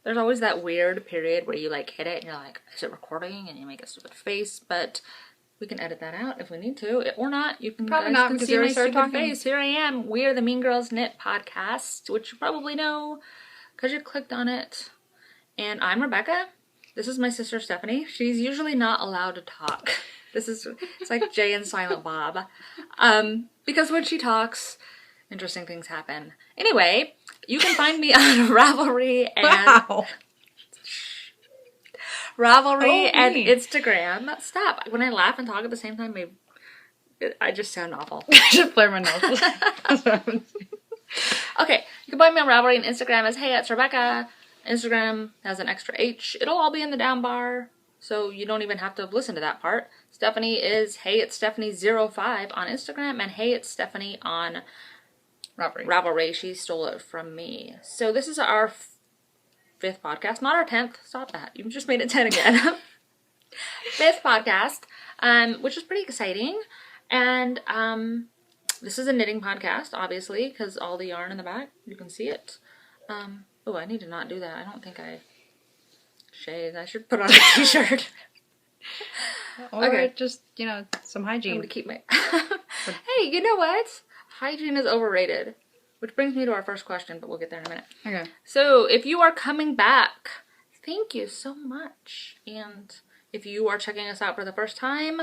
There's always that weird period where you like hit it and you're like, is it recording? And you make a stupid face, but we can edit that out if we need to, or not. You can probably not because see my stupid talking. face. Here I am. We are the Mean Girls Knit podcast, which you probably know because you clicked on it. And I'm Rebecca. This is my sister Stephanie. She's usually not allowed to talk. It's like Jay and Silent Bob, because when she talks, interesting things happen. Anyway, you can find me on Ravelry and Ravelry and Instagram. Stop. When I laugh and talk at the same time, I just sound awful. I should flare my nose. Okay, you can find me on Ravelry and Instagram as Heyitsrebecca. Instagram has an extra H. It'll all be in the down bar, so you don't even have to listen to that part. Stephanie is Heyitsstephanie05 on Instagram and Heyitsstephanie on Ravelry. She stole it from me. So this is our 5th podcast, not our 10th. Stop that. You just made it 10 again. 5th podcast, which is pretty exciting. And this is a knitting podcast, obviously, because all the yarn in the back, you can see it. Oh, I need to not do that. I don't think I shaved. I should put on a t-shirt. Or okay. Just, some hygiene. I'm going to keep my... Hey, you know what? Hygiene is overrated. Which brings me to our first question, but we'll get there in a minute. Okay. So, if you are coming back, thank you so much. And if you are checking us out for the first time,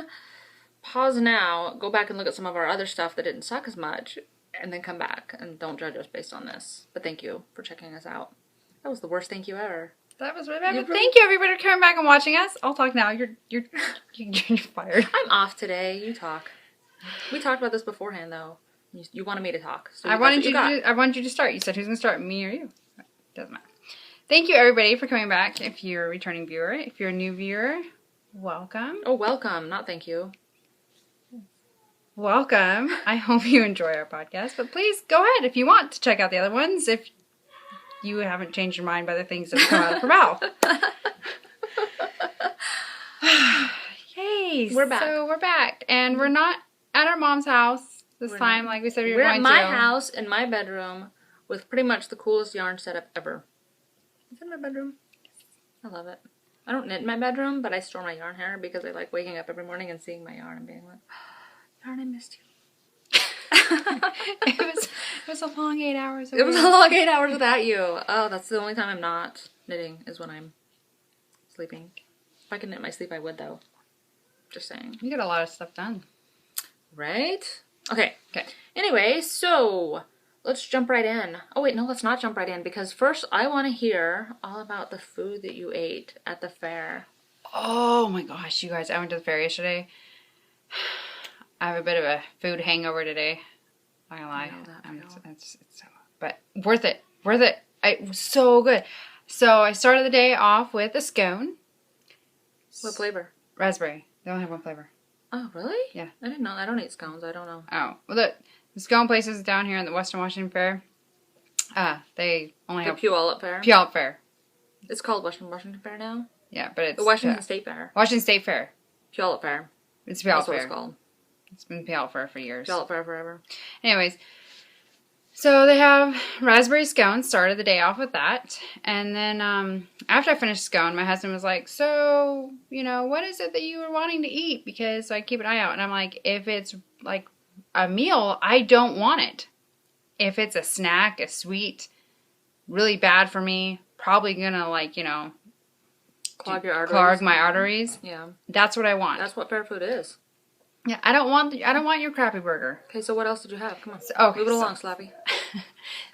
pause now, go back and look at some of our other stuff that didn't suck as much, and then come back. And don't judge us based on this. But thank you for checking us out. That was the worst thank you ever. That was really bad. But thank you, everybody, for coming back and watching us. I'll talk now. You're fired. I'm off today. You talk. We talked about this beforehand, though. You wanted me to talk. So I wanted you to start. You said who's going to start, me or you? Doesn't matter. Thank you, everybody, for coming back. If you're a returning viewer, if you're a new viewer, welcome. Oh, welcome. Not thank you. Welcome. I hope you enjoy our podcast. But please go ahead if you want to check out the other ones. If you haven't changed your mind by the things that come out of her mouth. Yay. We're back. So we're back. And we're not at our mom's house. This time, like we said, we were going to. We're at my house, in my bedroom, with pretty much the coolest yarn setup ever. Is it my bedroom? I love it. I don't knit in my bedroom, but I store my yarn here because I like waking up every morning and seeing my yarn and being like, oh, yarn, I missed you. It was a long 8 hours. It was a long 8 hours without you. Oh, that's the only time I'm not knitting is when I'm sleeping. If I could knit in my sleep, I would, though. Just saying. You get a lot of stuff done. Right? Okay. Anyway, so let's jump right in. Oh, wait, no, let's not jump right in because first I want to hear all about the food that you ate at the fair. Oh my gosh, you guys, I went to the fair yesterday. I have a bit of a food hangover today. Not gonna lie. It's so, but worth it. Worth it. It was so good. So I started the day off with a scone. What flavor? Raspberry. They only have one flavor. Oh, really? Yeah. I didn't know. I don't eat scones. I don't know. Oh. Well, the scone places down here in the Western Washington Fair, they only have... Puyallup Fair? Puyallup Fair. It's called Western Washington Fair now? Yeah, but it's... The Washington State Fair. Washington State Fair. Puyallup Fair. It's Puyallup Fair. That's what it's called. It's been Puyallup Fair for years. Puyallup Fair forever. Anyways, so they have raspberry scones. Started the day off with that. And then after I finished scone, my husband was like, so, what is it that you were wanting to eat? Because I keep an eye out. And I'm like, if it's like a meal, I don't want it. If it's a snack, a sweet, really bad for me, probably gonna clog your arteries. Clog my arteries. Yeah. That's what I want. That's what fair food is. Yeah, I don't want your crappy burger. Okay, so what else did you have? Come on. Okay, move it along, Slappy.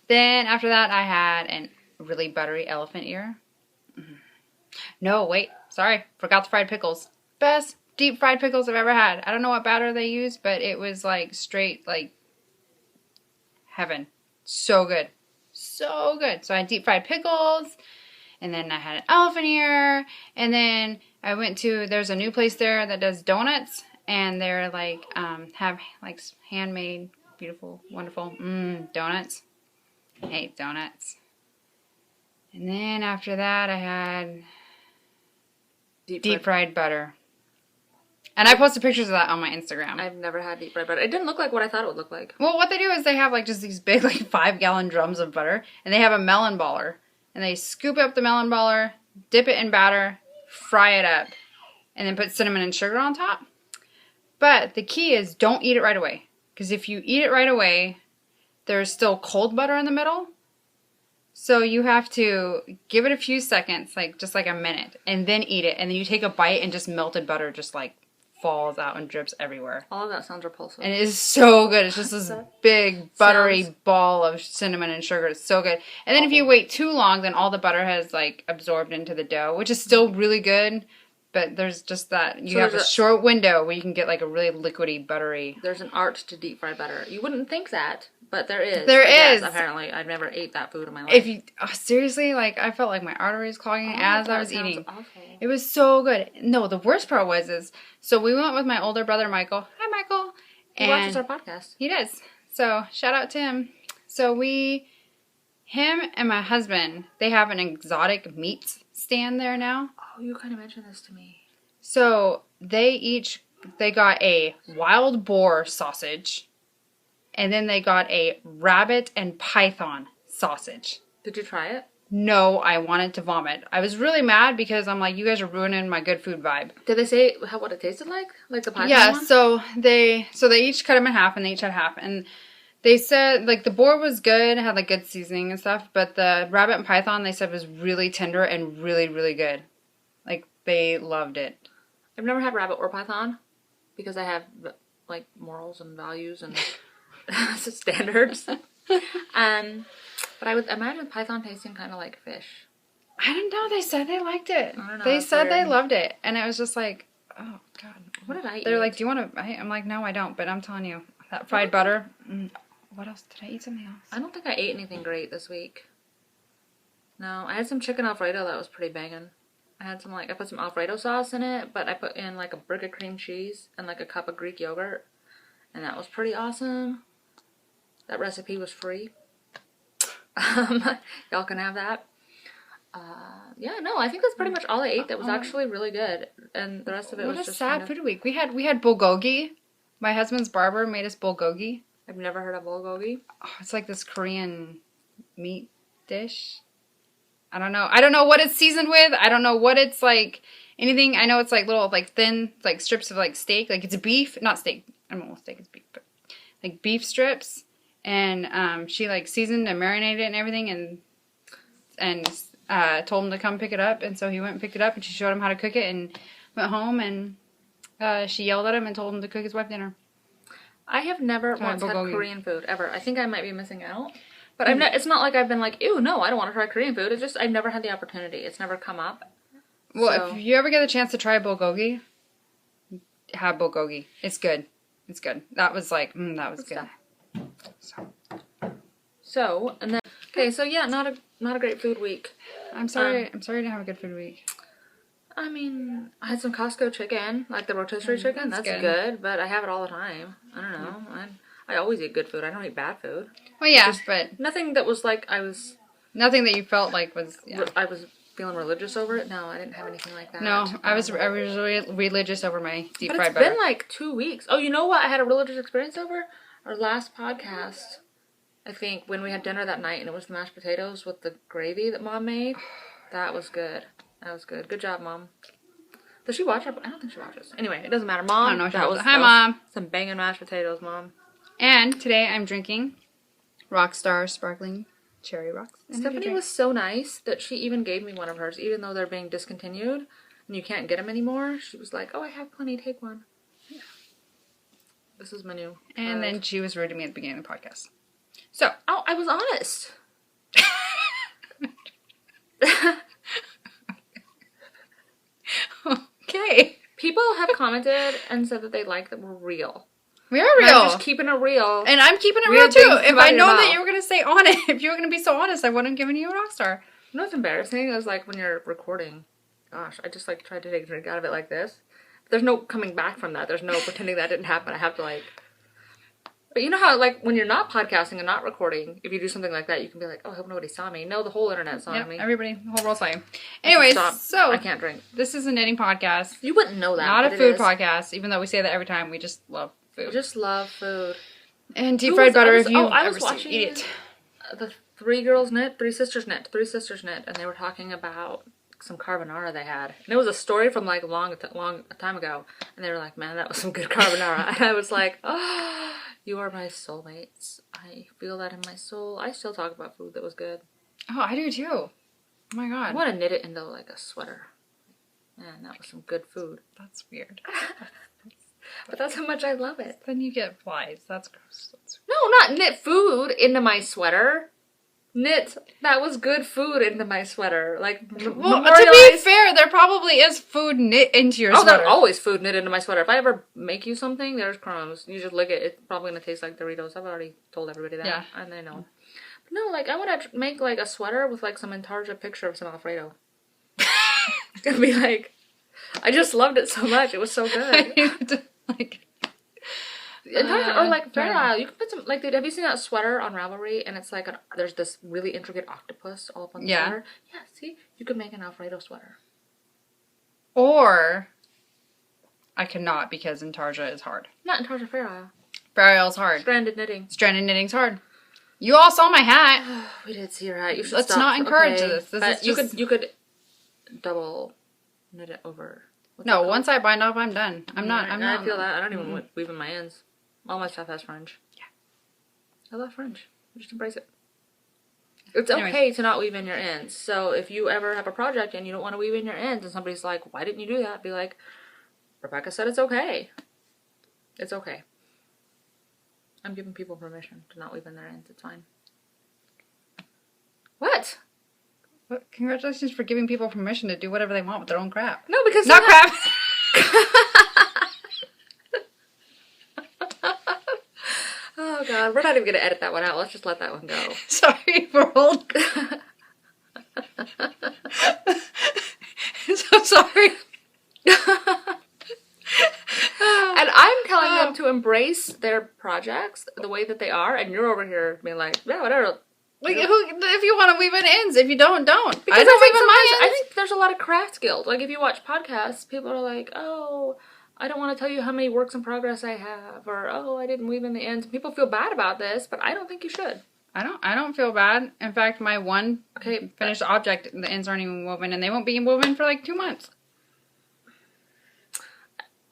Then after that, I had a really buttery elephant ear. No, wait. Sorry. Forgot the fried pickles. Best deep fried pickles I've ever had. I don't know what batter they used, but it was like straight, like heaven. So good. So good. So I had deep fried pickles. And then I had an elephant ear. And then I went to, there's a new place there that does donuts. And they're like, have like handmade, beautiful, wonderful donuts. I hate donuts. And then after that, I had deep fried butter. And I posted pictures of that on my Instagram. I've never had deep fried butter. It didn't look like what I thought it would look like. Well, what they do is they have like just these big like 5-gallon drums of butter. And they have a melon baller. and they scoop up the melon baller, dip it in batter, fry it up, and then put cinnamon and sugar on top. But the key is don't eat it right away. Because if you eat it right away, there's still cold butter in the middle. So you have to give it a few seconds, like just like a minute, and then eat it. And then you take a bite and just melted butter just like falls out and drips everywhere. All of that sounds repulsive. And it is so good. It's just this big buttery ball of cinnamon and sugar. It's so good. And then if you wait too long, then all the butter has like absorbed into the dough, which is still really good. But there's just that, you have a short window where you can get like a really liquidy, buttery. There's an art to deep fried butter. You wouldn't think that, but there is. There is. Apparently, I've never ate that food in my life. If you, seriously, like I felt like my arteries clogging as I was eating. Awful. It was so good. No, the worst part so we went with my older brother, Michael. Hi, Michael. He watches our podcast. He does. So shout out to him. So him and my husband, they have an exotic meat stand there now. Oh, you kind of mentioned this to me. So they got a wild boar sausage, and then they got a rabbit and python sausage. Did you try it? No, I wanted to vomit. I was really mad because I'm like, you guys are ruining my good food vibe. Did they say what it tasted like? Like the python one? one? So they each cut them in half, and they each had half, and they said, like, the boar was good, had, like, good seasoning and stuff, but the rabbit and python, they said, was really tender and really, really good. Like, they loved it. I've never had rabbit or python because I have, like, morals and values and standards. But I would imagine python tasting kind of like fish. I don't know. They said they liked it. I don't know. They said they loved it. And it was just like, oh, God. What did I eat? They're like, do you want to... I'm like, no, I don't. But I'm telling you, that fried butter... What else? Did I eat something else? I don't think I ate anything great this week. No, I had some chicken Alfredo that was pretty banging. I put some Alfredo sauce in it, but I put in like a brick of cream cheese and like a cup of Greek yogurt. And that was pretty awesome. That recipe was free. Y'all can have that. Yeah, no, I think that's pretty much all I ate that was actually really good. And the rest of it was just What a sad food week. We had bulgogi. My husband's barber made us bulgogi. I've never heard of bulgogi. Oh, it's like this Korean meat dish. I don't know what it's seasoned with. I don't know what it's like. Anything. I know it's like little, like thin, like strips of like steak. Like it's beef, not steak. I don't know what steak is beef, but like beef strips. And she like seasoned and marinated it and everything, and told him to come pick it up. And so he went and picked it up, and she showed him how to cook it, and went home, and she yelled at him and told him to cook his wife dinner. I have never once had Korean food, ever. I think I might be missing out. But it's not like I've been like, ew, no, I don't want to try Korean food. It's just I've never had the opportunity. It's never come up. Well, if you ever get a chance to try bulgogi, have bulgogi. It's good. It's good. That was like, that was good. So, and then, okay, so yeah, not a great food week. I'm sorry to have a good food week. I mean, I had some Costco chicken, like the rotisserie chicken. That's good, but I have it all the time. I don't know. I always eat good food. I don't eat bad food. Well, yeah, but nothing that was like nothing that you felt like was. Yeah. I was feeling religious over it. No, I didn't have anything like that. No, I was religious over my deep fried butter. But it's been like 2 weeks. Oh, you know what? I had a religious experience over our last podcast. I think when we had dinner that night and it was the mashed potatoes with the gravy that Mom made. That was good. That was good. Good job, Mom. Does she watch it? I don't think she watches. Anyway, it doesn't matter. Mom, I don't know. Hi, Mom. Some banging mashed potatoes, Mom. And today I'm drinking Rockstar Sparkling Cherry Rocks. Stephanie was so nice that she even gave me one of hers, even though they're being discontinued and you can't get them anymore. She was like, oh, I have plenty. Take one. Yeah. This is my new. And then she was rude to me at the beginning of the podcast. So. Oh, I was honest. Okay. People have commented and said that they like that we're real. We are real. I'm just keeping it real. And I'm keeping it real too. If I know that you were going to say honest, if you were going to be so honest, I wouldn't have given you a rock star. You know what's embarrassing? It was like when you're recording. Gosh, I just like tried to take a drink out of it like this. There's no coming back from that. There's no pretending that didn't happen. I have to like... But you know how, like, when you're not podcasting and not recording, if you do something like that, you can be like, oh, I hope nobody saw me. No, the whole internet saw me. Everybody, the whole world saw you. Anyways, so... I can't drink. This is a knitting podcast. You wouldn't know that. Not a food podcast, even though we say that every time. We just love food. We just love food. And deep fried butter, if you ever see, eat it. Three Sisters Knit, and they were talking about some carbonara they had. And it was a story from like long time ago, and they were like, man, that was some good carbonara. And I was like, oh, you are my soulmates. I feel that in my soul. I still talk about food that was good. Oh, I do too. Oh my god. I want to knit it into like a sweater. Man, that was some good food. That's weird. But that's how much I love it. Then you get flies. That's gross. No, not knit food into my sweater. Knit that was good food into my sweater. Like, well, to be fair, there probably is food knit into your sweater. There's always food knit into my sweater. If I ever make you something, there's crumbs. You just lick it. It's probably going to taste like Doritos. I've already told everybody that. Yeah. And they know. But no, like, I want to make, like, a sweater with, like, some Intarsia picture of some Alfredo. It's going to be like, I just loved it so much. It was so good. Like... or like Fair Isle, you can put some, like, dude, have you seen that sweater on Ravelry? And it's like, there's this really intricate octopus all up on the sweater. Yeah, see? You could make an Alfredo sweater. Or, I cannot because Intarsia is hard. Not Intarsia, Fair Isle. Fair Isle's hard. Stranded knitting. Stranded knitting's hard. You all saw my hat. We did see your hat. You should Let's not encourage this. This is just... You could double knit it over. No, once I bind off, I'm done. I'm not. I feel that. I don't even weave in my ends. All my stuff has fringe. Yeah. I love fringe. Just embrace it. It's okay to not weave in your ends. So if you ever have a project and you don't want to weave in your ends and somebody's like, why didn't you do that? Be like, Rebecca said it's okay. It's okay. I'm giving people permission to not weave in their ends. It's fine. What? Well, congratulations for giving people permission to do whatever they want with their own crap. No, because... Not crap! Oh god, we're not even going to edit that one out. Let's just let that one go. Sorry for old. So sorry. And I'm telling them to embrace their projects the way that they are, and you're over here being like, yeah, whatever. Like, if you want to weave in ends, if you don't. Because I don't weave in my ends. I think there's a lot of craft guilt. Like, if you watch podcasts, people are like, oh, I don't want to tell you how many works in progress I have, or, oh, I didn't weave in the ends. People feel bad about this, but I don't think you should. I don't feel bad. In fact, my one finished object, the ends aren't even woven, and they won't be woven for like 2 months.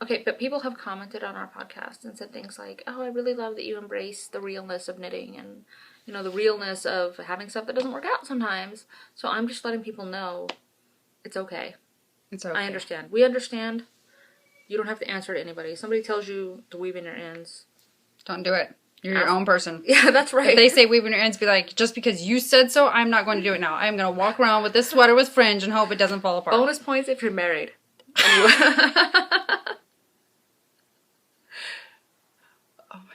Okay, but people have commented on our podcast and said things like, oh, I really love that you embrace the realness of knitting and, you know, the realness of having stuff that doesn't work out sometimes. So I'm just letting people know it's okay. It's okay. I understand. We understand. You don't have to answer to anybody. Somebody tells you to weave in your ends. Don't do it. You're your own person. Yeah, that's right. If they say weave in your ends, be like, just because you said so, I'm not going to do it now. I'm going to walk around with this sweater with fringe and hope it doesn't fall apart. Bonus points if you're married. Anyway. Oh my god.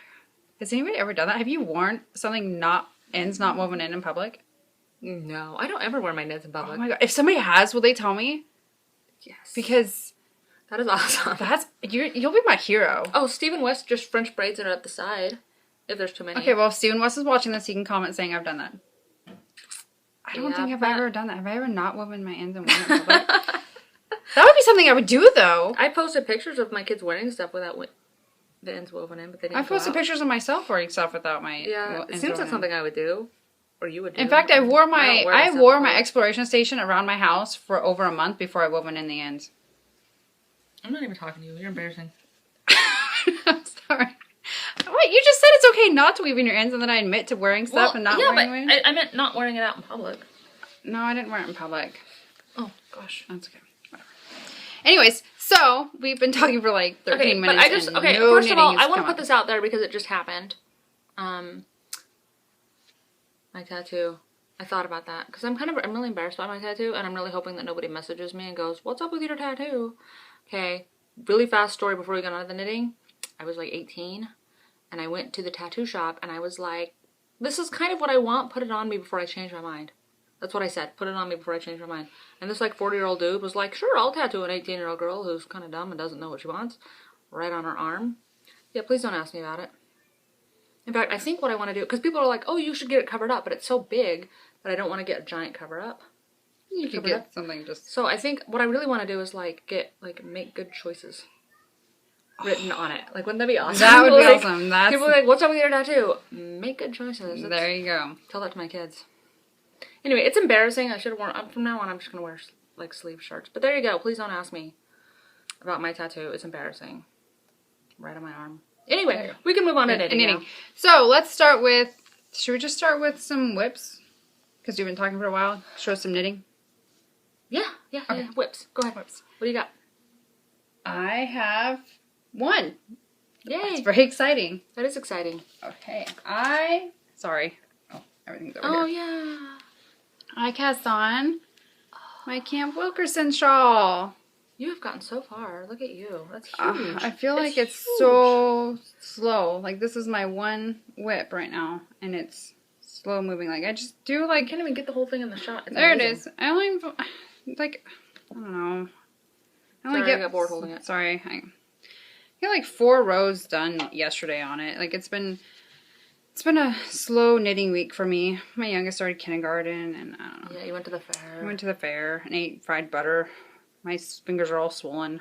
Has anybody ever done that? Have you worn something ends not woven in public? No, I don't ever wear my knits in public. Oh my god. If somebody has, will they tell me? Yes. Because... that is awesome. You'll be my hero. Oh, Stephen West just French braids it at the side. If there's too many. Okay, well, if Stephen West is watching this, he can comment saying I've done that. I don't think I've ever done that. Have I ever not woven my ends and worn it in public? That would be something I would do, though. I posted pictures of my kids wearing stuff without the ends woven in, but they didn't. I posted pictures of myself wearing stuff without my it seems like something I would do, or you would do. In fact, I wore my exploration station around my house for over a month before I woven in the ends. I'm not even talking to you. You're embarrassing. I'm sorry. Wait, you just said it's okay not to weave in your ends, and then I admit to wearing stuff and not wearing it? I meant not wearing it out in public. No, I didn't wear it in public. Oh, gosh. That's okay. Whatever. Anyways, so we've been talking for like 13 minutes. But first of all, I want to put this out there because it just happened. My tattoo. I thought about that because I'm really embarrassed by my tattoo, and I'm really hoping that nobody messages me and goes, "What's up with your tattoo?" Okay, really fast story before we got onto the knitting. I was like 18, and I went to the tattoo shop, and I was like, this is kind of what I want, put it on me before I change my mind. That's what I said, put it on me before I change my mind. And this like 40-year-old dude was like, sure, I'll tattoo an 18-year-old girl who's kind of dumb and doesn't know what she wants, right on her arm. Yeah, please don't ask me about it. In fact, I think what I want to do, because people are like, oh, you should get it covered up, but it's so big that I don't want to get a giant cover up. You could get something just... So I think what I really want to do is make good choices written on it. Like, wouldn't that be awesome? That would be awesome. People are like, what's up with your tattoo? Make good choices. There you go. Tell that to my kids. Anyway, it's embarrassing. I should have worn. From now on, I'm just gonna wear like sleeve shirts. But there you go. Please don't ask me about my tattoo. It's embarrassing. Right on my arm. Anyway, we can move on to knitting. Now. So let's start with. Should we just start with some whips? Because you've been talking for a while. Show us some knitting. Yeah. Okay. Whips. Go ahead. Whips. What do you got? I have one. Yay! It's very exciting. That is exciting. Okay. Sorry. Oh, everything's over here. Yeah. I cast on my Camp Wilkerson shawl. You have gotten so far. Look at you. That's huge. I feel like it's so slow. Like this is my one whip right now, and it's slow moving. Like I just do like. I can't even get the whole thing in the shot. It's there amazing. it is. I only like I don't know. I only I got bored holding it. Sorry. I got like 4 rows done yesterday on it. Like it's been a slow knitting week for me. My youngest started kindergarten, and I don't know. Yeah, you went to the fair. I went to the fair and ate fried butter. My fingers are all swollen.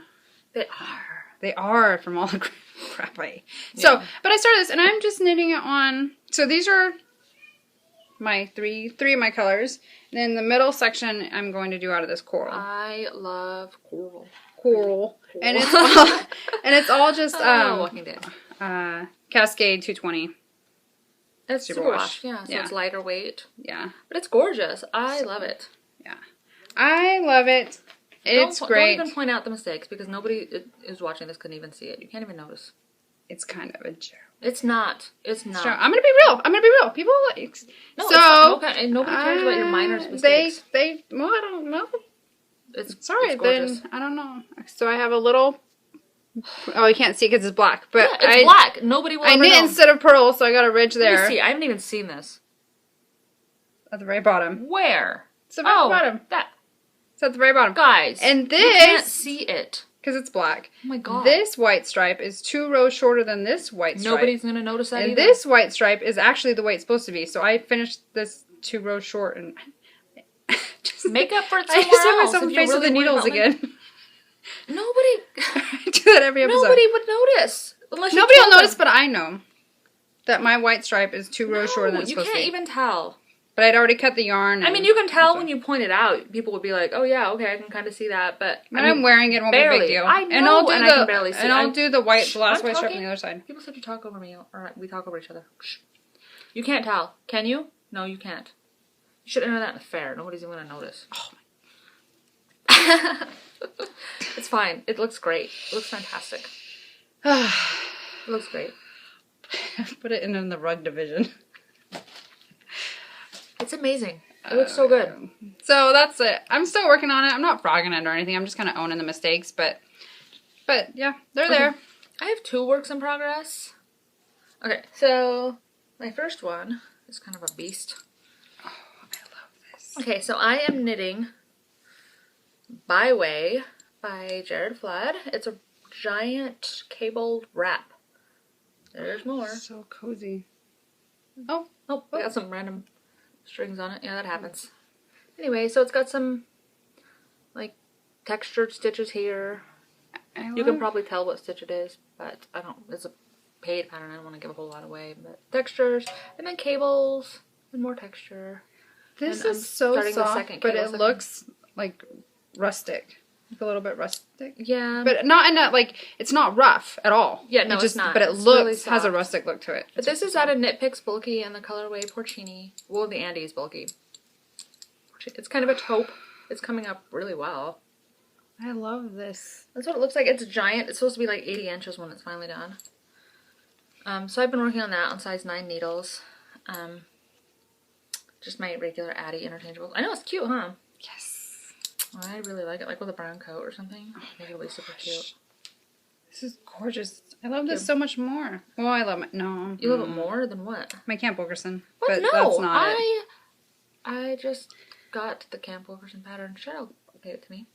They are. They are from all the crap I ate. So, but I started this, and I'm just knitting it on. So these are my three of my colors. And then the middle section, I'm going to do out of this coral. I love coral. And it's all just Walking Dead. Cascade 220. It's super wash. Yeah, so it's lighter weight. Yeah. But it's gorgeous. I love it. Yeah. I love it. It's great. Don't even point out the mistakes because nobody who's watching this couldn't even see it. You can't even notice. It's kind of a joke. It's not. It's not. I'm gonna be real. People like no. So and nobody cares about your minor mistakes. Well, I don't know. It's then I don't know. So I have a little. Oh, you can't see because it's black. But yeah, it's black. Nobody will. I knit instead of pearl, so I got a ridge there. Let me see. I haven't even seen this. At the very bottom. Where? It's at the very bottom. It's at the very bottom. Guys. And this. You can't see it. Because it's black. Oh my god. This white stripe is 2 rows shorter than this white stripe. Nobody's going to notice that either. This white stripe is actually the way it's supposed to be. So I finished this 2 rows short and... Make up for it somewhere else. I just have myself in the face with the needles again. Nobody... I do that every episode. Nobody would notice. Nobody will notice, but I know that my white stripe is 2 rows shorter than it's supposed to be. You can't even tell. But I'd already cut the yarn. I mean, you can tell when you point it out. People would be like, "Oh yeah, okay, I can kind of see that." But I'm wearing it, it won't be a big deal. I know, and I'll do I can barely see. And I'll do the last white stripe on the other side. People said you talk over me, or we talk over each other. Shh. You can't tell, can you? No, you can't. You should enter that in the fair. Nobody's even gonna notice. Oh my. It's fine. It looks great. It looks fantastic. It looks great. Put it in the rug division. It's amazing. It looks so good. So that's it. I'm still working on it. I'm not frogging it or anything. I'm just kind of owning the mistakes, but yeah, they're there. I have 2 works in progress. Okay, so my first one is kind of a beast. Oh, I love this. Okay, so I am knitting Byway by Jared Flood. It's a giant cabled wrap. There's more. So cozy. Oh, I got some random strings on it. Yeah, that happens. Anyway, so it's got some like textured stitches here. You can probably tell what stitch it is, but I don't. It's a paid pattern. I don't want to give a whole lot away. But textures, and then cables, and more texture. This is so soft, but it looks like rustic. Like a little bit rustic. Yeah. But not in a, like, it's not rough at all. Yeah, no, it's not. But it looks, has a rustic look to it. But this is out of Knit Picks Bulky and the colorway Porcini. Well, the Andes Bulky. It's kind of a taupe. It's coming up really well. I love this. That's what it looks like. It's giant. It's supposed to be like 80 inches when it's finally done. So I've been working on that on size 9 needles. Just my regular Addy interchangeables. I know, it's cute, huh? Yes. I really like it, like with a brown coat or something. I think it'll be super cute. This is gorgeous. I love this so much more. Well, I love it. No. You love it more than what? My Camp Wilkerson. What? But no, that's not it. I just got the Camp Wilkerson pattern. Cheryl gave it to me.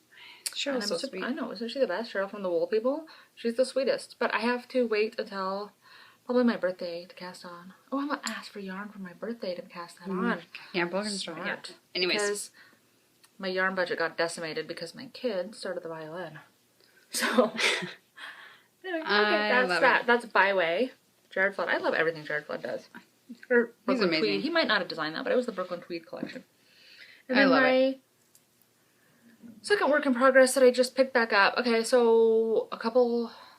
Cheryl's so sweet. I know, isn't she the best? Cheryl from the Wool People. She's the sweetest. But I have to wait until probably my birthday to cast on. Oh, I'm gonna ask for yarn for my birthday to cast that on. Camp Wilkerson. Yeah. Anyways. Because my yarn budget got decimated because my kid started the violin. So, anyway, okay, that's Byway. Jared Flood. I love everything Jared Flood does. Or Brooklyn Tweed. He might not have designed that, but it was the Brooklyn Tweed collection. And then my second work in progress that I just picked back up. Okay, so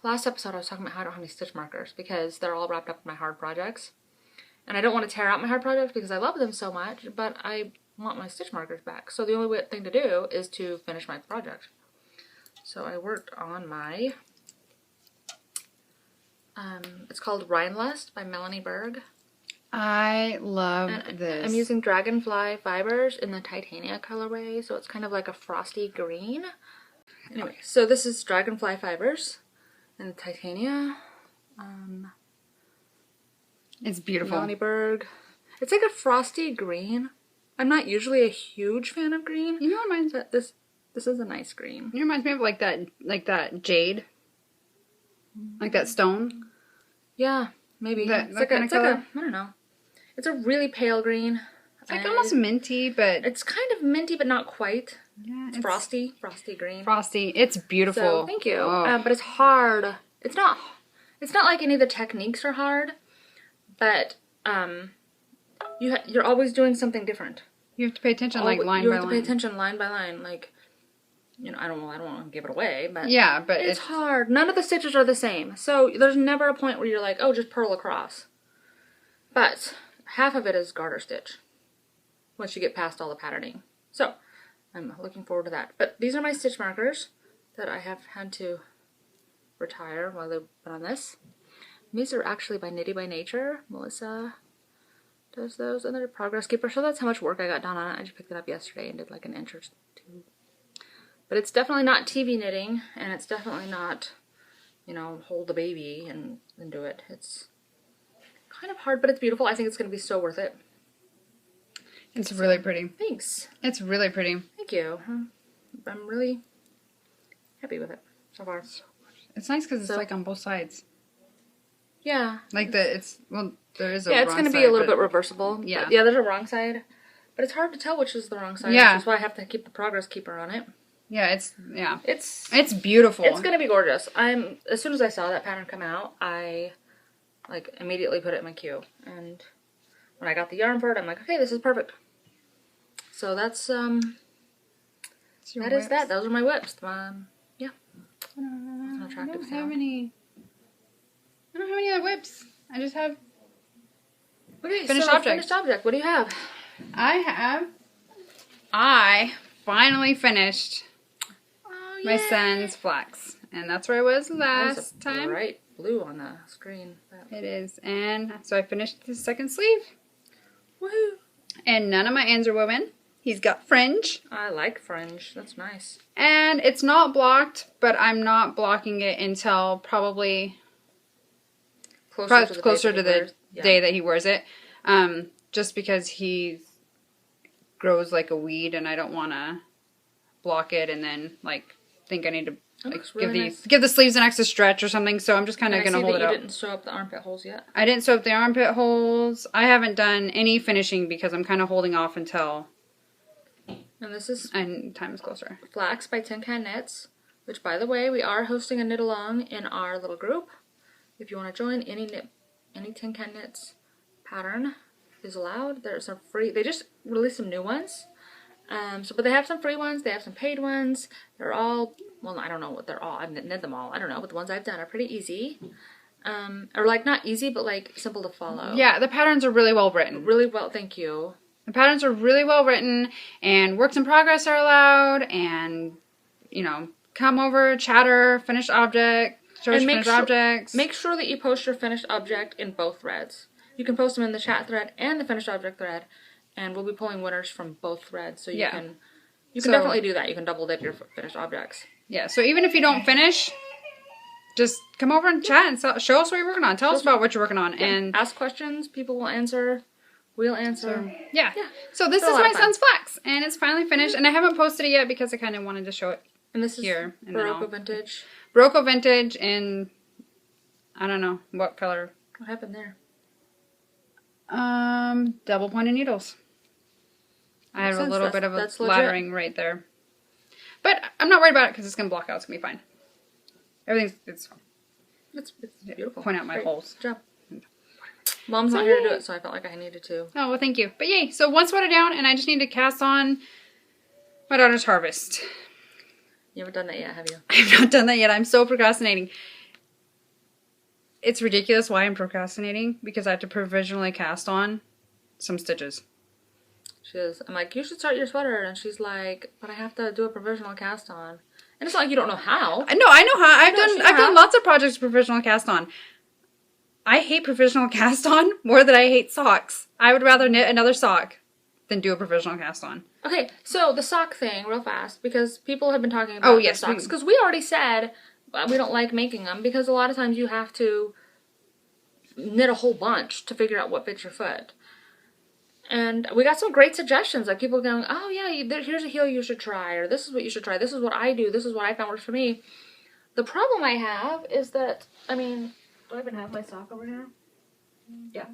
last episode I was talking about how I don't have any stitch markers because they're all wrapped up in my hard projects. And I don't want to tear out my hard projects because I love them so much, but I want my stitch markers back. So the only thing to do is to finish my project. So I worked on my, it's called Rhinelust by Melanie Berg. I love this. I'm using Dragonfly fibers in the Titania colorway, so it's kind of like a frosty green. Anyway, so this is Dragonfly fibers in the Titania. It's beautiful. Melanie Berg. It's like a frosty green. I'm not usually a huge fan of green. You know what reminds me? This is a nice green. It reminds me of like that jade, like that stone. Yeah, maybe. That kind of color. I don't know. It's a really pale green. It's like almost minty, but it's kind of minty, but not quite. Yeah, it's frosty green. Frosty. It's beautiful. So, thank you. Oh. But it's hard. It's not like any of the techniques are hard, but you're always doing something different. You have to pay attention, like line by line. You have to pay attention line by line, like. You know, I don't want to give it away, but yeah, but it's hard. None of the stitches are the same, so there's never a point where you're like, oh, just purl across. But half of it is garter stitch once you get past all the patterning. So I'm looking forward to that. But these are my stitch markers that I have had to retire while they've been on this. And these are actually by Knitty by Nature. Melissa does those, and they're Progress Keeper. So that's how much work I got done on it. I just picked it up yesterday and did like an inch or two. But it's definitely not TV knitting, and it's definitely not, you know, hold the baby and do it. It's kind of hard, but it's beautiful. I think it's going to be so worth it. It's really pretty. Thanks. It's really pretty. Thank you. I'm really happy with it so far. It's nice because it's like on both sides. Yeah. Like there is a wrong side. Yeah, it's going to be a little bit reversible. Yeah. Yeah, there's a wrong side. But it's hard to tell which is the wrong side. Yeah. That's why I have to keep the Progress Keeper on it. Yeah, it's It's beautiful. going to be gorgeous. As soon as I saw that pattern come out, I like immediately put it in my queue. And when I got the yarn for it, I'm like, okay, this is perfect. So that's that is that. Those are my whips. Yeah. I don't have any other whips. I just have finished object. What do you have? I finally finished my son's Flax, and that's where I was last time. Bright blue on the screen. It is, and so I finished the second sleeve. Woohoo! And none of my ends are woven. He's got fringe. I like fringe. That's nice. And it's not blocked, but I'm not blocking it until probably closer to the day that he wears it. Just because he grows like a weed, and I don't want to block it and then like think I need to like give the sleeves an extra stretch or something. So I'm just kind of gonna hold it out. You didn't sew up the armpit holes yet. I didn't sew up the armpit holes. I haven't done any finishing because I'm kind of holding off until. And this is time is closer. Flax by TinCan Knits, which by the way we are hosting a knit along in our little group. If you want to join, any TinCan Knits pattern is allowed. There's some free. They just released some new ones. But they have some free ones. They have some paid ones. They're all, well, I don't know what they're all. I've knit them all. I don't know, but the ones I've done are pretty easy. Or like not easy, but like simple to follow. Yeah, the patterns are really well written. Really well, thank you. The patterns are really well written, and works in progress are allowed, and, you know, come over, chatter, finished object, show us finished objects. Make sure that you post your finished object in both threads. You can post them in the chat thread and the finished object thread, and we'll be pulling winners from both threads. So you can definitely do that. You can double dip your finished objects. Yeah, so even if you don't finish, just come over and chat and show us what you're working on. Tell us about what you're working on. Yeah. And ask questions. People will answer. We'll answer. So, yeah. So this is my son's Flax, and it's finally finished. And I haven't posted it yet because I kind of wanted to show it. And this is here. Barocco Vintage. Barocco Vintage in, I don't know what color. What happened there? Double pointed needles. I have a little bit of a laddering right there. But I'm not worried about it because it's going to block out. It's going to be fine. It's beautiful. Point out my holes. Good job. Mom's not here to do it, so I felt like I needed to. Oh, well, thank you. But yay. So one sweater down, and I just need to cast on My daughter's harvest. You haven't done that yet, have you? I have not done that yet. I'm so procrastinating. It's ridiculous why I'm procrastinating because I have to provisionally cast on some stitches. I'm like, you should start your sweater. And she's like, but I have to do a provisional cast on. And it's not like you don't know how. No, I know how. I've done lots of projects provisional cast on. I hate provisional cast on more than I hate socks. I would rather knit another sock than do a provisional cast on. Okay, so the sock thing, real fast, because people have been talking about the socks. Because we already said we don't like making them because a lot of times you have to knit a whole bunch to figure out what fits your foot. And we got some great suggestions, like people going, oh yeah, here's a heel you should try, or this is what you should try, this is what I do, this is what I found works for me. The problem I have is that, I mean, do I even have my sock over here? Yeah.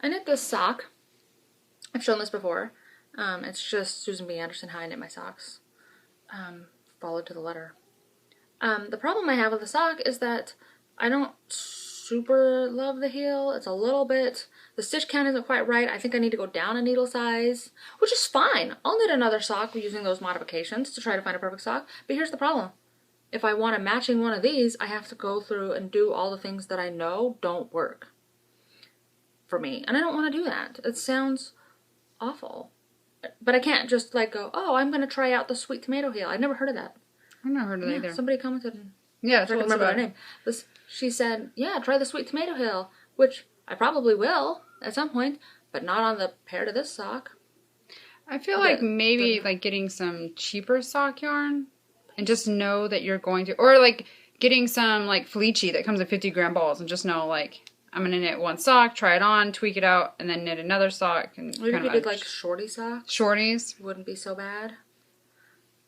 I knit this sock. I've shown this before. It's just Susan B. Anderson, how I knit my socks. Followed to the letter. The problem I have with the sock is that I don't super love the heel. It's a little bit, the stitch count isn't quite right. I think I need to go down a needle size, which is fine. I'll knit another sock using those modifications to try to find a perfect sock. But here's the problem. If I want a matching one of these, I have to go through and do all the things that I know don't work for me. And I don't want to do that. It sounds awful. But I can't just like go, oh, I'm going to try out the sweet tomato heel. I've never heard of that. I've never heard of that either. Somebody commented. And yeah, I can remember her name. She said, yeah, try the sweet tomato heel, which I probably will at some point, but not on the pair to this sock. I feel like maybe like getting some cheaper sock yarn and just know that you're going to, or like getting some like Felici that comes in 50 gram balls and just know like I'm going to knit one sock, try it on, tweak it out, and then knit another sock. And maybe if you did like shorty socks. Shorties. Wouldn't be so bad.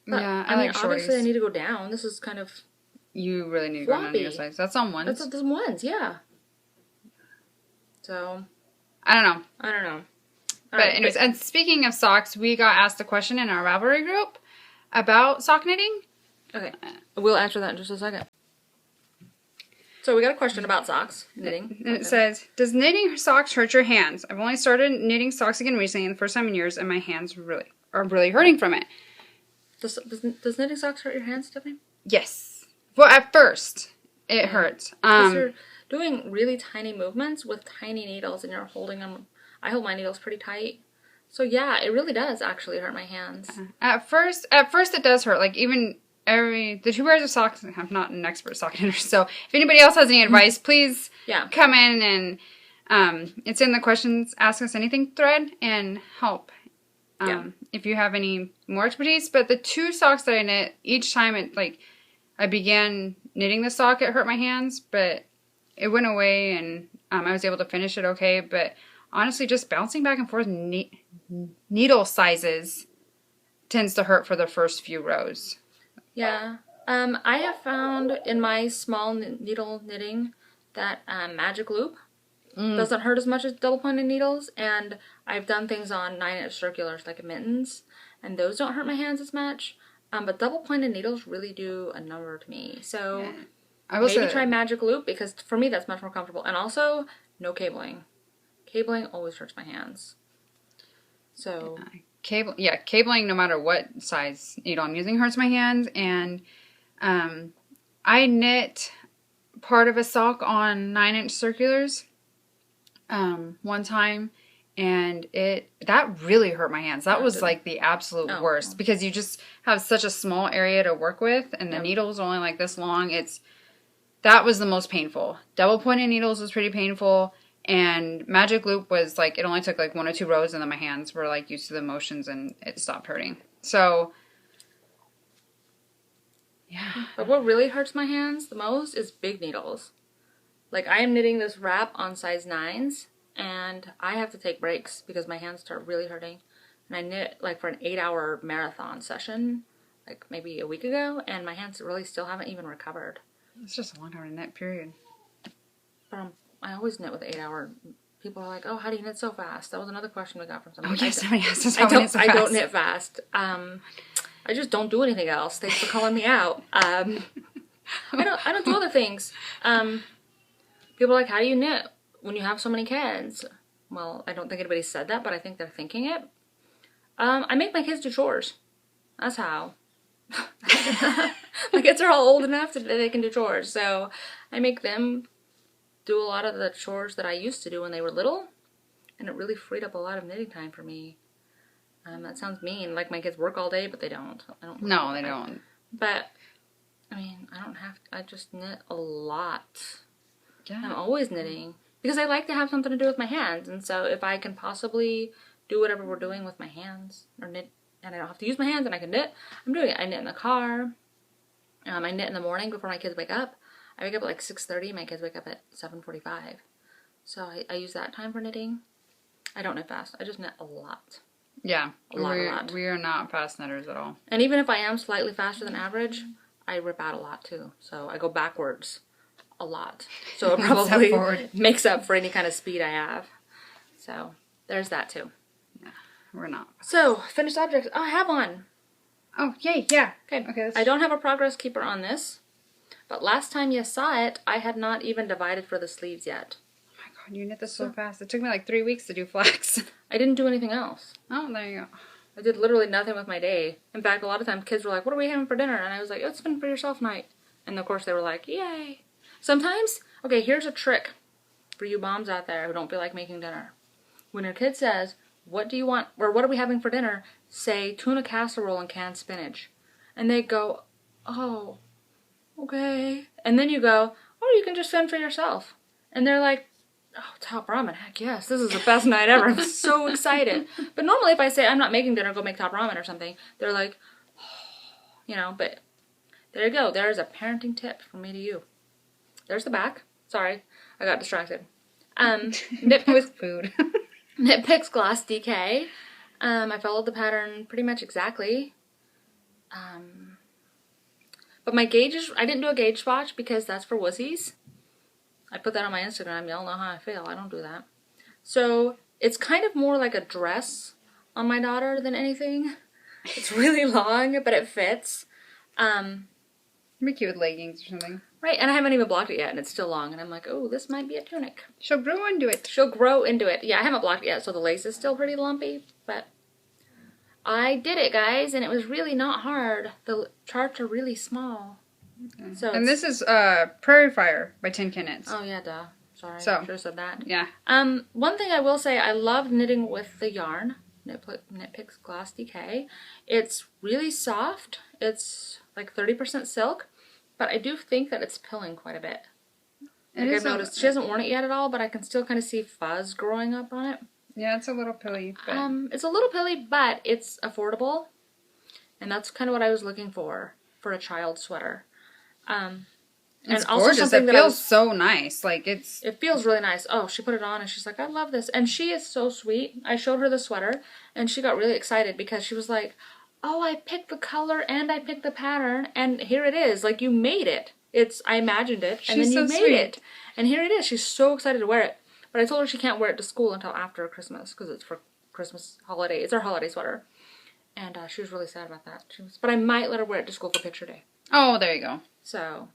But, yeah, I like shorties. Obviously I need to go down. This is kind of You really need to go down your size. That's on ones. That's on ones, yeah. So. I don't know. But anyways, and speaking of socks, we got asked a question in our Ravelry group about sock knitting. Okay. We'll answer that in just a second. So we got a question about socks, knitting. And it says, does knitting socks hurt your hands? I've only started knitting socks again recently, the first time in years, and my hands are really hurting from it. Does knitting socks hurt your hands, Stephanie? Yes. Well, at first, it hurts. Because you're doing really tiny movements with tiny needles, and you're holding them. I hold my needles pretty tight. So yeah, it really does actually hurt my hands. At first it does hurt. Like even the 2 pairs of socks, I'm not an expert sock knitter, so if anybody else has any advice, please come in and it's in the questions, ask us anything thread and help. If you have any more expertise. But the 2 socks that I knit, each time I began knitting the sock, it hurt my hands, but it went away and I was able to finish it okay. But honestly, just bouncing back and forth needle sizes tends to hurt for the first few rows. Yeah. I have found in my small needle knitting that magic loop doesn't hurt as much as double pointed needles, and I've done things on 9-inch circulars like mittens, and those don't hurt my hands as much. But double pointed needles really do a number to me. So maybe try magic loop, because for me that's much more comfortable. And also, no cabling. Cabling always hurts my hands. So cabling no matter what size needle I'm using hurts my hands. And I knit part of a sock on 9-inch circulars one time, and that really hurt my hands. That was like the absolute worst, because you just have such a small area to work with, and the needle's only like this long. That was the most painful. Double pointed needles was pretty painful. And magic loop was like, it only took like 1 or 2 rows, and then my hands were like used to the motions and it stopped hurting. So, yeah. But what really hurts my hands the most is big needles. Like I am knitting this wrap on size 9s, and I have to take breaks because my hands start really hurting. And I knit like for an 8-hour marathon session, like maybe a week ago, and my hands really still haven't even recovered. It's just a long time to knit, period. But I always knit with 8-hour. People are like, oh, how do you knit so fast? That was another question we got from somebody. Oh, yes, somebody asked us how we knit so fast. I don't knit fast. I just don't do anything else. Thanks for calling me out. I don't do other things. People are like, how do you knit when you have so many kids? Well, I don't think anybody said that, but I think they're thinking it. I make my kids do chores. That's how. My kids are all old enough that they can do chores, so I make them do a lot of the chores that I used to do when they were little, and it really freed up a lot of knitting time for me. That sounds mean, like my kids work all day, but they don't. No, they don't. But, I mean, I just knit a lot. Yeah. I'm always knitting, because I like to have something to do with my hands, and so if I can possibly do whatever we're doing with my hands, or knit, and I don't have to use my hands and I can knit, I'm doing it. I knit in the car. I knit in the morning before my kids wake up. I wake up at like 6:30. My kids wake up at 7:45. So I use that time for knitting. I don't knit fast. I just knit a lot. Yeah. A lot. We are not fast knitters at all. And even if I am slightly faster than average, I rip out a lot too. So I go backwards a lot. So it probably makes up for any kind of speed I have. So there's that too. We're not. So, finished objects. Oh, I have one. Oh, yay, yeah. Okay. I don't have a progress keeper on this, but last time you saw it, I had not even divided for the sleeves yet. Oh my god, you knit this so fast. It took me like 3 weeks to do flax. I didn't do anything else. Oh, there you go. I did literally nothing with my day. In fact, a lot of times kids were like, what are we having for dinner? And I was like, it's been for yourself night. And of course they were like, yay. Sometimes, okay, here's a trick for you moms out there who don't feel like making dinner. When your kid says, what do you want, or what are we having for dinner? Say, tuna casserole and canned spinach. And they go, oh, okay. And then you go, oh, you can just send for yourself. And they're like, oh, top ramen, heck yes, this is the best night ever. I'm so excited. But normally if I say, I'm not making dinner, go make top ramen or something, they're like, oh, you know, but there you go. There's a parenting tip from me to you. There's the back. Sorry, I got distracted. Knit with food. Knit Picks Gloss DK. I followed the pattern pretty much exactly. But my gauges, I didn't do a gauge swatch because that's for wussies. I put that on my Instagram. Y'all know how I feel. I don't do that. So it's kind of more like a dress on my daughter than anything. It's really long, but it fits. Be cute with leggings or something. Right, and I haven't even blocked it yet, and it's still long. And I'm like, oh, this might be a tunic. She'll grow into it. She'll grow into it. Yeah, I haven't blocked it yet, so the lace is still pretty lumpy, but I did it, guys, and it was really not hard. The charts are really small. Okay. So and this is Prairie Fire by TinCan Knits. Oh, yeah, duh. Sorry, so, I should have said that. Yeah. One thing I will say, I love knitting with the yarn, Knit Picks Gloss DK. It's really soft. It's like 30% silk. But I do think that it's pilling quite a bit. Like I've noticed, she hasn't worn it yet at all, but I can still kind of see fuzz growing up on it. Yeah, it's a little pilly. But... it's a little pilly, but it's affordable. And that's kind of what I was looking for a child sweater. It's and also gorgeous. It feels so nice. Like it feels really nice. Oh, she put it on and she's like, I love this. And she is so sweet. I showed her the sweater and she got really excited because she was like, oh, I picked the color and I picked the pattern, and here it is. Like, you made it. I imagined it, and then you made it. And here it is. She's so excited to wear it. But I told her she can't wear it to school until after Christmas, because it's for Christmas holiday. It's our holiday sweater. And she was really sad about that. But I might let her wear it to school for picture day. Oh, there you go. So,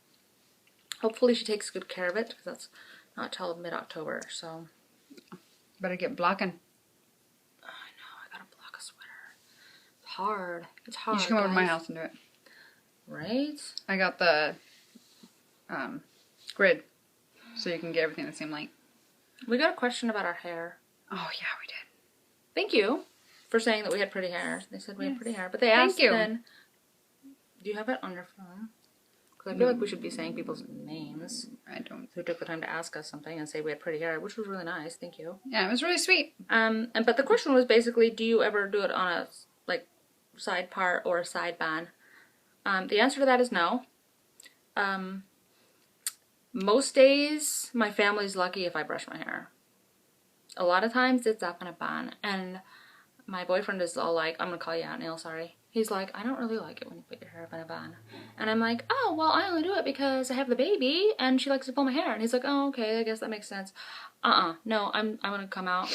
hopefully she takes good care of it, because that's not till mid-October, so. Better get blocking. Hard. It's hard. You should come over to my house and do it. Right? I got the grid, so you can get everything the same length. We got a question about our hair. Oh, yeah, we did. Thank you for saying that we had pretty hair. They said we had pretty hair. But they asked then, do you have it on your phone? Because I feel like we should be saying people's names. I don't. Who took the time to ask us something and say we had pretty hair, which was really nice. Thank you. Yeah, it was really sweet. But the question was basically, do you ever do it on a, like, side part or a side band? The answer to that is no. Most days, my family's lucky if I brush my hair. A lot of times, it's up in a bun. And my boyfriend is all like, I'm going to call you out, Neil, sorry. He's like, I don't really like it when you put your hair up in a bun. And I'm like, oh, well, I only do it because I have the baby, and she likes to pull my hair. And he's like, oh, okay, I guess that makes sense. No, I'm going to come out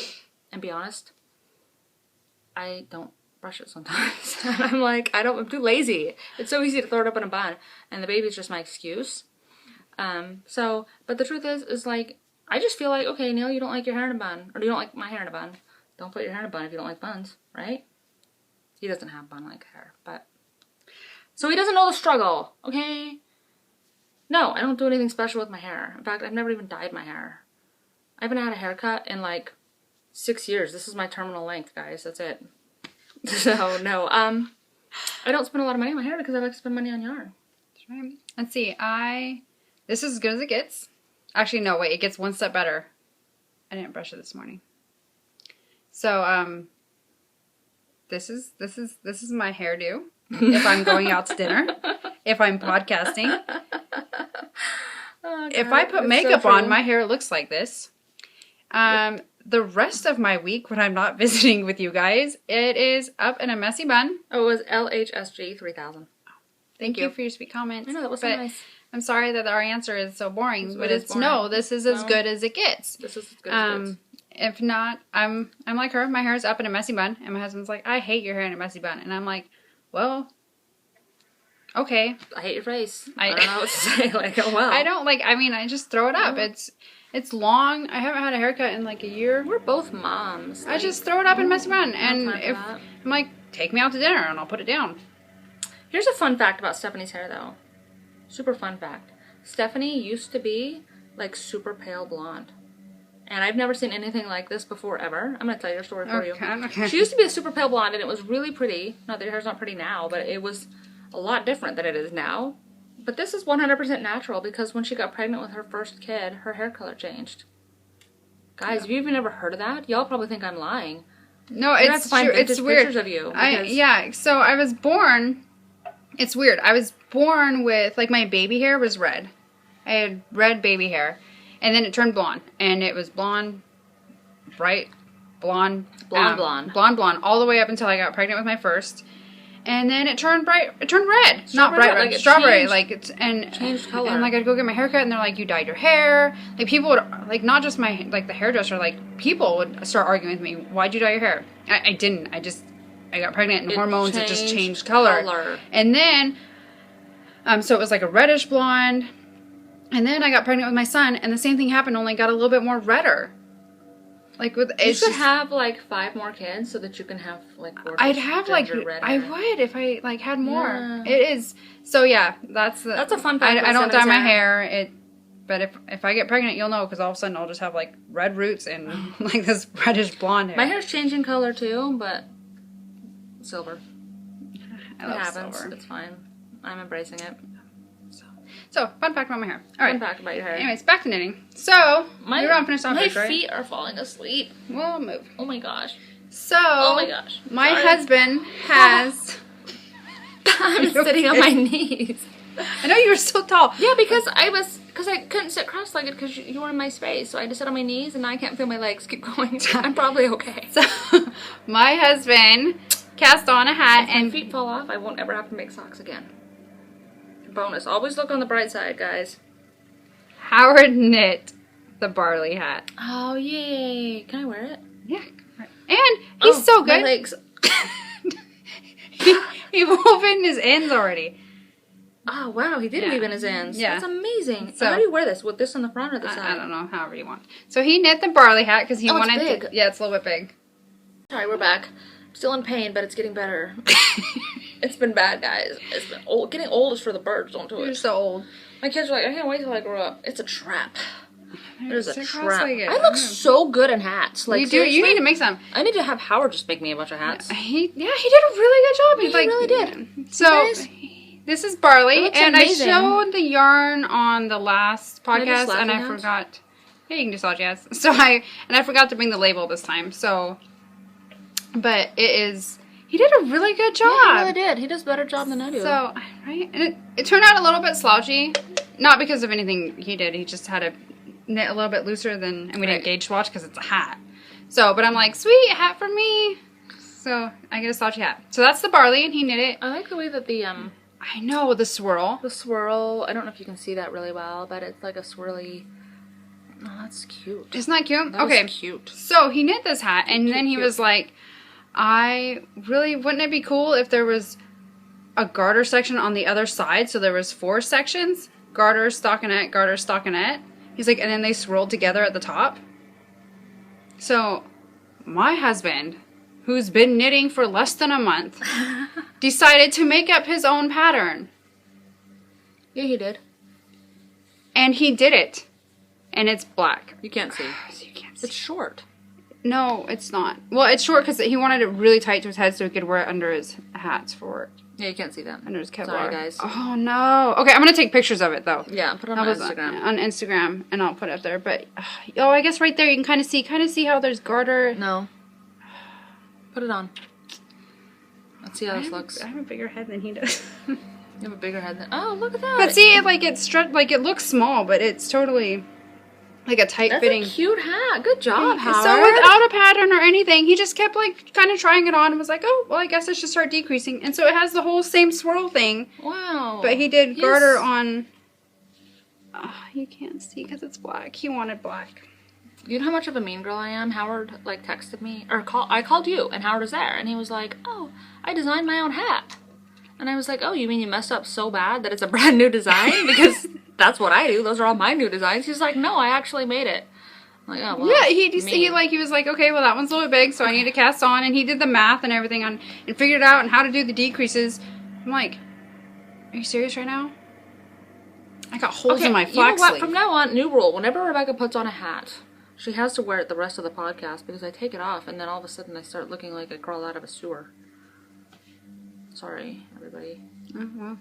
and be honest. I don't brush it sometimes. I'm like, I'm too lazy. It's so easy to throw it up in a bun, and the baby's just my excuse. But the truth is like, I just feel like, okay, Neil, you don't like your hair in a bun, or you don't like my hair in a bun. Don't put your hair in a bun if you don't like buns, right? He doesn't have bun-like hair, but... So he doesn't know the struggle, okay? No, I don't do anything special with my hair. In fact, I've never even dyed my hair. I haven't had a haircut in like 6 years. This is my terminal length, guys. That's it. So, no. I don't spend a lot of money on my hair because I like to spend money on yarn. That's right. Let's see. This is as good as it gets. Actually, no, wait. It gets one step better. I didn't brush it this morning. So, this is my hairdo if I'm going out to dinner, if I'm podcasting. Oh, God, if I put makeup on, my hair looks like this. The rest of my week when I'm not visiting with you guys, it is up in a messy bun. Oh, it was LHSG 3000. Thank you for your sweet comments. I know, that was so nice. I'm sorry that our answer is so boring, but it's boring. No, this is as good as it gets. This is as good as it gets. If not, I'm like her. My hair is up in a messy bun, and my husband's like, I hate your hair in a messy bun. And I'm like, well, okay. I hate your face. I don't know what to say. Like, oh, well. I don't like, I mean, I just throw it up. It's long. I haven't had a haircut in like a year. We're both moms. I just throw it up in a messy bun. And if I'm like, take me out to dinner and I'll put it down. Here's a fun fact about Stephanie's hair, though. Super fun fact. Stephanie used to be like super pale blonde. And I've never seen anything like this before, ever. I'm going to tell your story for you. Okay. She used to be a super pale blonde, and it was really pretty. Not that your hair's not pretty now, but it was a lot different than it is now. But this is 100% natural, because when she got pregnant with her first kid, her hair color changed. Guys, have you even ever heard of that? Y'all probably think I'm lying. No, it's true. It's weird. Pictures of you. Yeah, so I was born... It's weird. I was born with, like, my baby hair was red. I had red baby hair. And then it turned blonde. And it was blonde, bright, blonde. Blonde. Blonde, all the way up until I got pregnant with my first. And then it turned red. Not bright red, like strawberry. Changed color. And, like, I'd go get my hair cut, and they're like, you dyed your hair. Like, people would, like, not just my, like, the hairdresser, like, people would start arguing with me. Why'd you dye your hair? I didn't. I got pregnant, and hormones, it just changed color. And then, so it was like a reddish blonde. And then I got pregnant with my son, and the same thing happened, only got a little bit more redder. Like, you should have, like, 5 more kids so that you can have, like, I'd have, like, red hair. I would if I, like, had more. Yeah. It is. So, yeah, that's a fun fact. I don't dye my hair. But if I get pregnant, you'll know, because all of a sudden I'll just have, like, red roots and, like, this reddish blonde hair. My hair's changing color, too, but... Silver. I love happens. Silver. It's fine. I'm embracing it. So, fun fact about my hair. All right. Fun fact about your hair. Anyways, back to knitting. So, we're not finished off this, right? My feet are falling asleep. We'll move. Oh my gosh. So, my husband has... I'm sitting on my knees. I know you were so tall. Yeah, because I couldn't sit cross-legged because you were in my space. So I just sit on my knees, and now I can't feel my legs. Keep going. I'm probably okay. So, my husband cast on a hat, and if my feet fall off, I won't ever have to make socks again. Bonus. Always look on the bright side, guys. Howard knit the barley hat. Oh, yay. Can I wear it? Yeah. And he's so good. My legs. he wove in his ends already. Oh, wow. He did weave in his ends. Yeah. That's amazing. So, how do you wear this? With this on the front or the side? I don't know. However you want. So he knit the barley hat because he wanted it's big. to. Yeah, it's a little bit big. Alright, we're back. Still in pain, but it's getting better. It's been bad, guys. It's been old. Getting old is for the birds, don't do it. You're so old. My kids are like, I can't wait till I grow up. It's a trap. There's a trap. I look so good in hats. Like, you do. You need to make some. I need to have Howard just make me a bunch of hats. He did a really good job. He really did. So this is barley, and amazing. I showed the yarn on the last podcast, and I forgot. Yeah, you can do slouchy hats. So I forgot to bring the label this time. So, but it is. He did a really good job. Yeah, he really did. He does a better job than I do. So, right? And it turned out a little bit slouchy. Not because of anything he did. He just had to knit a little bit looser than... And we didn't gauge swatch because it's a hat. So, but I'm like, sweet, a hat for me. So, I get a slouchy hat. So, that's the barley, and he knit it. I like the way that the... I know, the swirl. The swirl. I don't know if you can see that really well, but it's like a swirly... Oh, that's cute. Isn't that cute? That was cute. So, he knit this hat, and then he was like... wouldn't it be cool if there was a garter section on the other side? So there was 4 sections. Garter, stockinette, garter, stockinette. He's like, and then they swirled together at the top. So my husband who's been knitting for less than a month, decided to make up his own pattern. Yeah, he did. And he did it. And it's black. You can't see. So you can't see. It's short. No, it's not. Well, it's short because he wanted it really tight to his head so he could wear it under his hats for work. Yeah, you can't see that. Under his Kevlar. Sorry, guys. Oh, no. Okay, I'm going to take pictures of it, though. Yeah, put it on Instagram. On Instagram, and I'll put it up there. But, oh, I guess right there you can kind of see how there's garter. No. Put it on. Let's see how this looks. I have a bigger head than he does. You have a bigger head than... Oh, look at that. But see, it looks small, but it's totally... like a tight-fitting... That's a cute hat. Good job, Howard. So without a pattern or anything, he just kept, like, kind of trying it on and was like, oh, well, I guess I should start decreasing. And so it has the whole same swirl thing. Wow. But he did garter on... you can't see because it's black. He wanted black. You know how much of a mean girl I am? Howard, like, texted me, or I called you, and Howard was there, and he was like, oh, I designed my own hat. And I was like, oh, you mean you messed up so bad that it's a brand new design? Because that's what I do. Those are all my new designs. He's like, no, I actually made it. I'm like, oh, well, yeah, he was like, okay, well, that one's a little bit big, so I need to cast on, and he did the math and everything on, and figured it out and how to do the decreases. I'm like, are you serious right now? I got holes in my flax you know what? sleeve. From now on, new rule, whenever Rebecca puts on a hat, she has to wear it the rest of the podcast because I take it off and then all of a sudden I start looking like a crawl out of a sewer. Sorry, everybody. Oh, well.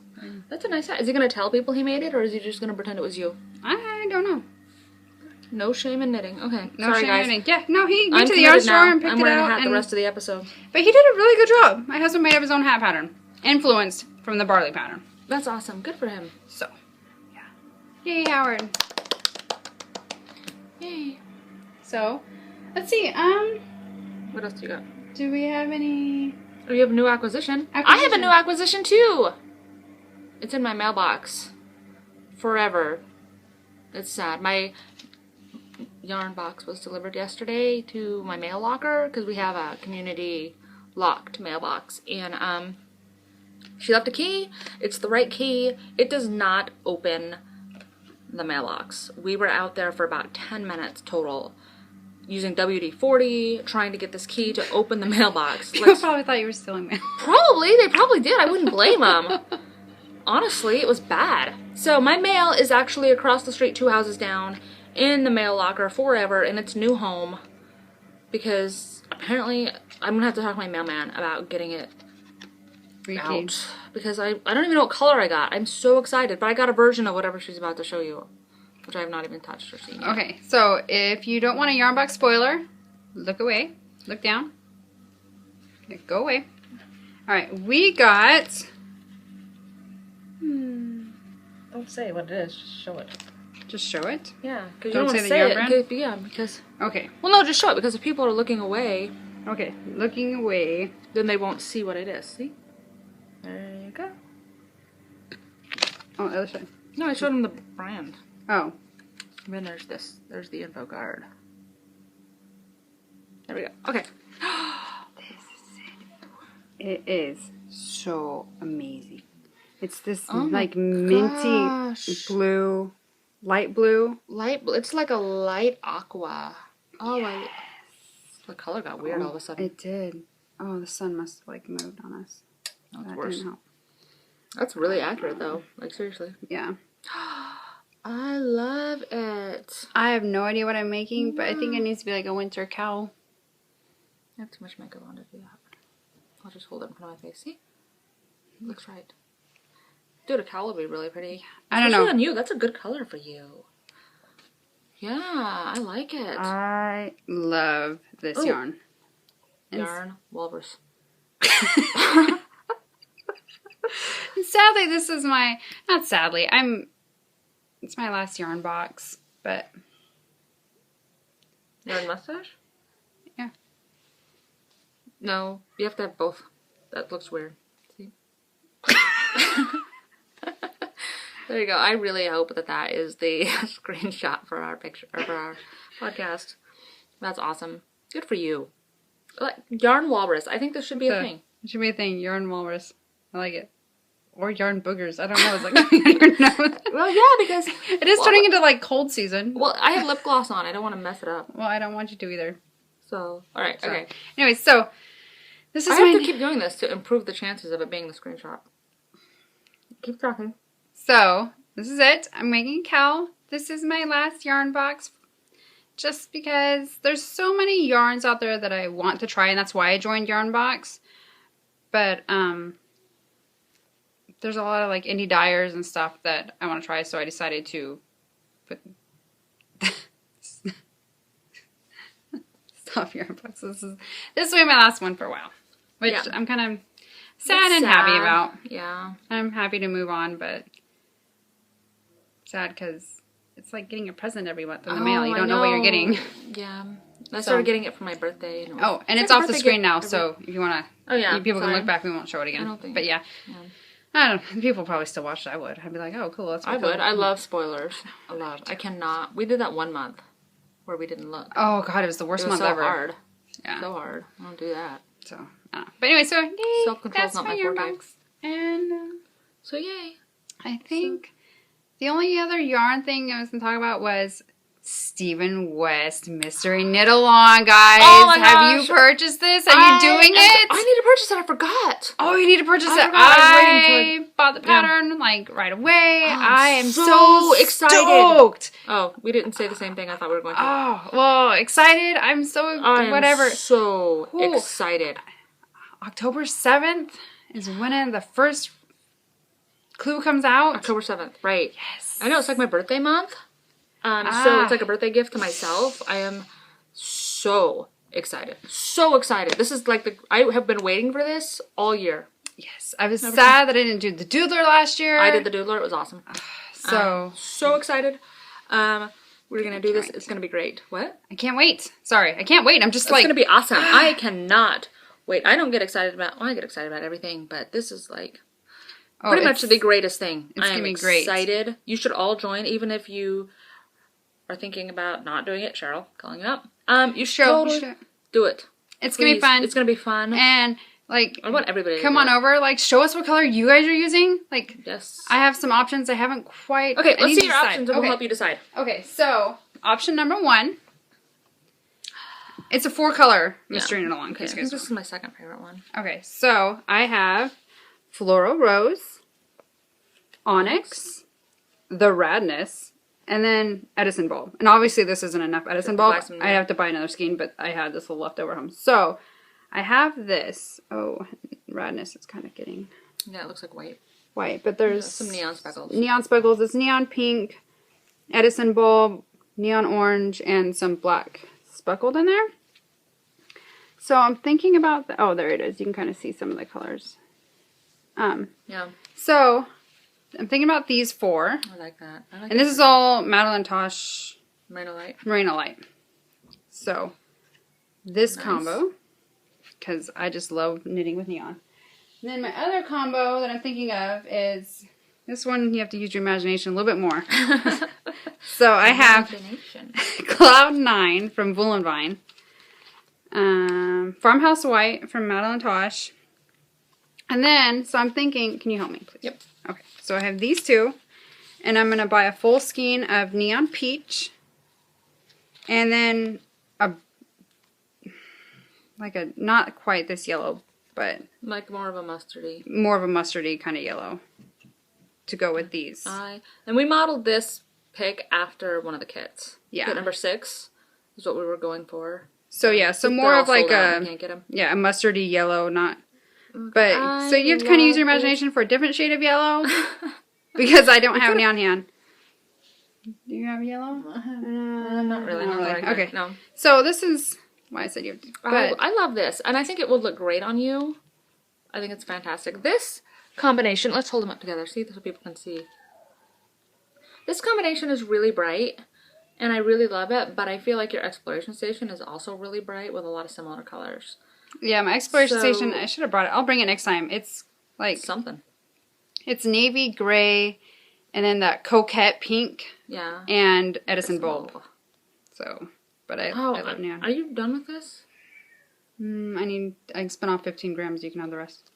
That's a nice hat. Is he going to tell people he made it or is he just going to pretend it was you? I don't know. No shame in knitting. Okay. No Sorry, shame guys. in knitting. Yeah, no, he I'm went to the yarn store now. and picked I'm it wearing out. a hat the rest of the episode. But he did a really good job. My husband made up his own hat pattern. Influenced from the barley pattern. That's awesome. Good for him. So, yeah. Yay, Howard. Yay. So, let's see. What else do you got? Do we have any... Oh, you have a new acquisition. I have a new acquisition too. It's in my mailbox. Forever. It's sad. My yarn box was delivered yesterday to my mail locker because we have a community locked mailbox. And she left a key. It's the right key. It does not open the mailbox. We were out there for about 10 minutes total using WD-40, trying to get this key to open the mailbox. People probably thought you were stealing mail. Probably. They probably did. I wouldn't blame them. Honestly, it was bad. So my mail is actually across the street 2 houses down in the mail locker forever in its new home because apparently I'm going to have to talk to my mailman about getting it out because I don't even know what color I got. I'm so excited, but I got a version of whatever she's about to show you, which I have not even touched or seen yet. Okay, so if you don't want a yarn box spoiler, look away, look down, go away. All right, we got... Don't say what it is, just show it. Just show it? Yeah, because you Don't don't say say the yarn it. brand? Yeah, because... Okay. Well, no, just show it, because if people are looking away... Okay, looking away. Then they won't see what it is, see? There you go. Oh, other side. No, I showed them the brand. Oh. And then there's this. There's the info card. There we go. Okay. It is so amazing. It's this Oh like my minty gosh. blue, light blue. Light blue. It's like a light aqua. Oh, yes. The color got weird all of a sudden. It did. Oh, the sun must have like moved on us. That's That worse. didn't help. That's really accurate though. Like seriously. Yeah. I love it. I have no idea what I'm making, but I think it needs to be like a winter cowl. I have too much makeup on to do that. I'll just hold it in front of my face. See? Looks right. Dude, a cowl would be really pretty. I don't know. Especially on you. That's a good color for you. Yeah, I like it. I love this yarn. Yarn walrus. Sadly, this is my, not sadly, it's my last yarn box, but. Yarn mustache? Yeah. No, you have to have both. That looks weird. See? There you go. I really hope that that is the screenshot for our picture, or for our podcast. That's awesome. Good for you. Like, yarn walrus. I think this should be a thing. It should be a thing. Yarn walrus. I like it. Or yarn boogers. I don't know. It's like coming out your nose. Well, yeah, because it is turning into like cold season. Well, I have lip gloss on. I don't want to mess it up. Well, I don't want you to either. So, all right, okay. Anyway, so This is I have to keep doing this to improve the chances of it being the screenshot. Keep talking. So, this is it. I'm making a cowl. This is my last yarn box. Just because there's so many yarns out there that I want to try, and that's why I joined Yarn Box. But, there's a lot of, like, indie dyers and stuff that I want to try, so I decided to put... Stop Yarn Box. This will be my last one for a while. Which I'm kind of sad and happy about. Yeah. I'm happy to move on, but sad because it's like getting a present every month in the mail. You don't know what you're getting. Yeah. I started getting it for my birthday. And it's off the screen now, so if you want to, people can look back. We won't show it again. I don't think. But yeah. I don't know. People probably still watch it. I would. I'd be like, oh, cool. That's I would. I love spoilers. I cannot. We did that one month where we didn't look. Oh, God. It was the worst month ever. It was so hard. Yeah. So hard. I don't do that. So, but anyway, so yay. Self-control's not my forte. And so yay. I think the only other yarn thing I was going to talk about was Stephen West Mystery Knit Along, guys. Oh my Have gosh. you purchased this? Are you doing it? I need to purchase it. I forgot. Oh, you need to purchase it. I bought the pattern like right away. I am so excited. Stoked. Oh, we didn't say the same thing I thought we were going to. Oh, well, excited. I'm so whatever. So excited. October 7th is when the first clue comes out. October 7th, right. Yes. I know, it's like my birthday month. So it's like a birthday gift to myself. I am so excited. So excited. This is like I have been waiting for this all year. Yes. I was sad that I didn't do the doodler last year. I did the doodler. It was awesome. So excited. We're going to do this. It's going to be great. What? I can't wait. Sorry. I can't wait. I'm just it's going to be awesome. I cannot wait. I don't get excited about, I get excited about everything, but this is like pretty much the greatest thing. It's going to be great. I'm excited. You should all join, even if you are thinking about not doing it. Cheryl, calling you up. You should totally do it. It's going to be fun. It's going to be fun. And like, I want everybody to come on over. Like, show us what color you guys are using. Like, yes. I have some options. I haven't quite. Okay, let's see your options and we'll help you decide. Okay, so option number 1. It's a 4-color Mystery Knit Along. Okay, I think this is my second favorite one. Okay, so I have Floral Rose, Onyx, The Radness, and then Edison Bulb. And obviously this isn't enough Edison Bulb. I have to buy another skein, but I had this little leftover home. So I have this. Oh, Radness is kind of getting... Yeah, it looks like white. White, but there's... some neon speckles. Neon speckles. It's neon pink, Edison Bulb, neon orange, and some black speckled in there. So I'm thinking about... oh, there it is. You can kind of see some of the colors. Yeah. So... I'm thinking about these 4. I like that. And this is all Madeline Tosh Merino Light. So, this combo, because I just love knitting with neon. And then my other combo that I'm thinking of is, this one you have to use your imagination a little bit more. So I have Cloud 9 from Wool and Vine, Farmhouse White from Madeline Tosh, and then, so I'm thinking, can you help me please? Yep. Okay, so I have these 2, and I'm going to buy a full skein of Neon Peach, and then not quite this yellow, but... like more of a mustardy. More of a mustardy kind of yellow to go with these. And we modeled this pick after one of the kits. Yeah. Kit number 6 is what we were going for. So yeah, so more of like a... Can't get them. Yeah, a mustardy yellow, not... But, so you have to kind of use your imagination for a different shade of yellow. Because I don't have any on hand. Do you have yellow? Not really. Okay. No. So this is why I said you have to. But I love this. And I think it will look great on you. I think it's fantastic. This combination, let's hold them up together. See, so people can see. This combination is really bright. And I really love it. But I feel like your exploration station is also really bright with a lot of similar colors. Yeah, my exploration station, I should have brought it. I'll bring it next time. It's like... something. It's navy, gray, and then that coquette pink. Yeah. And Edison Bulb. So, but I love neon. Are you done with this? I can spin off 15 grams. You can have the rest.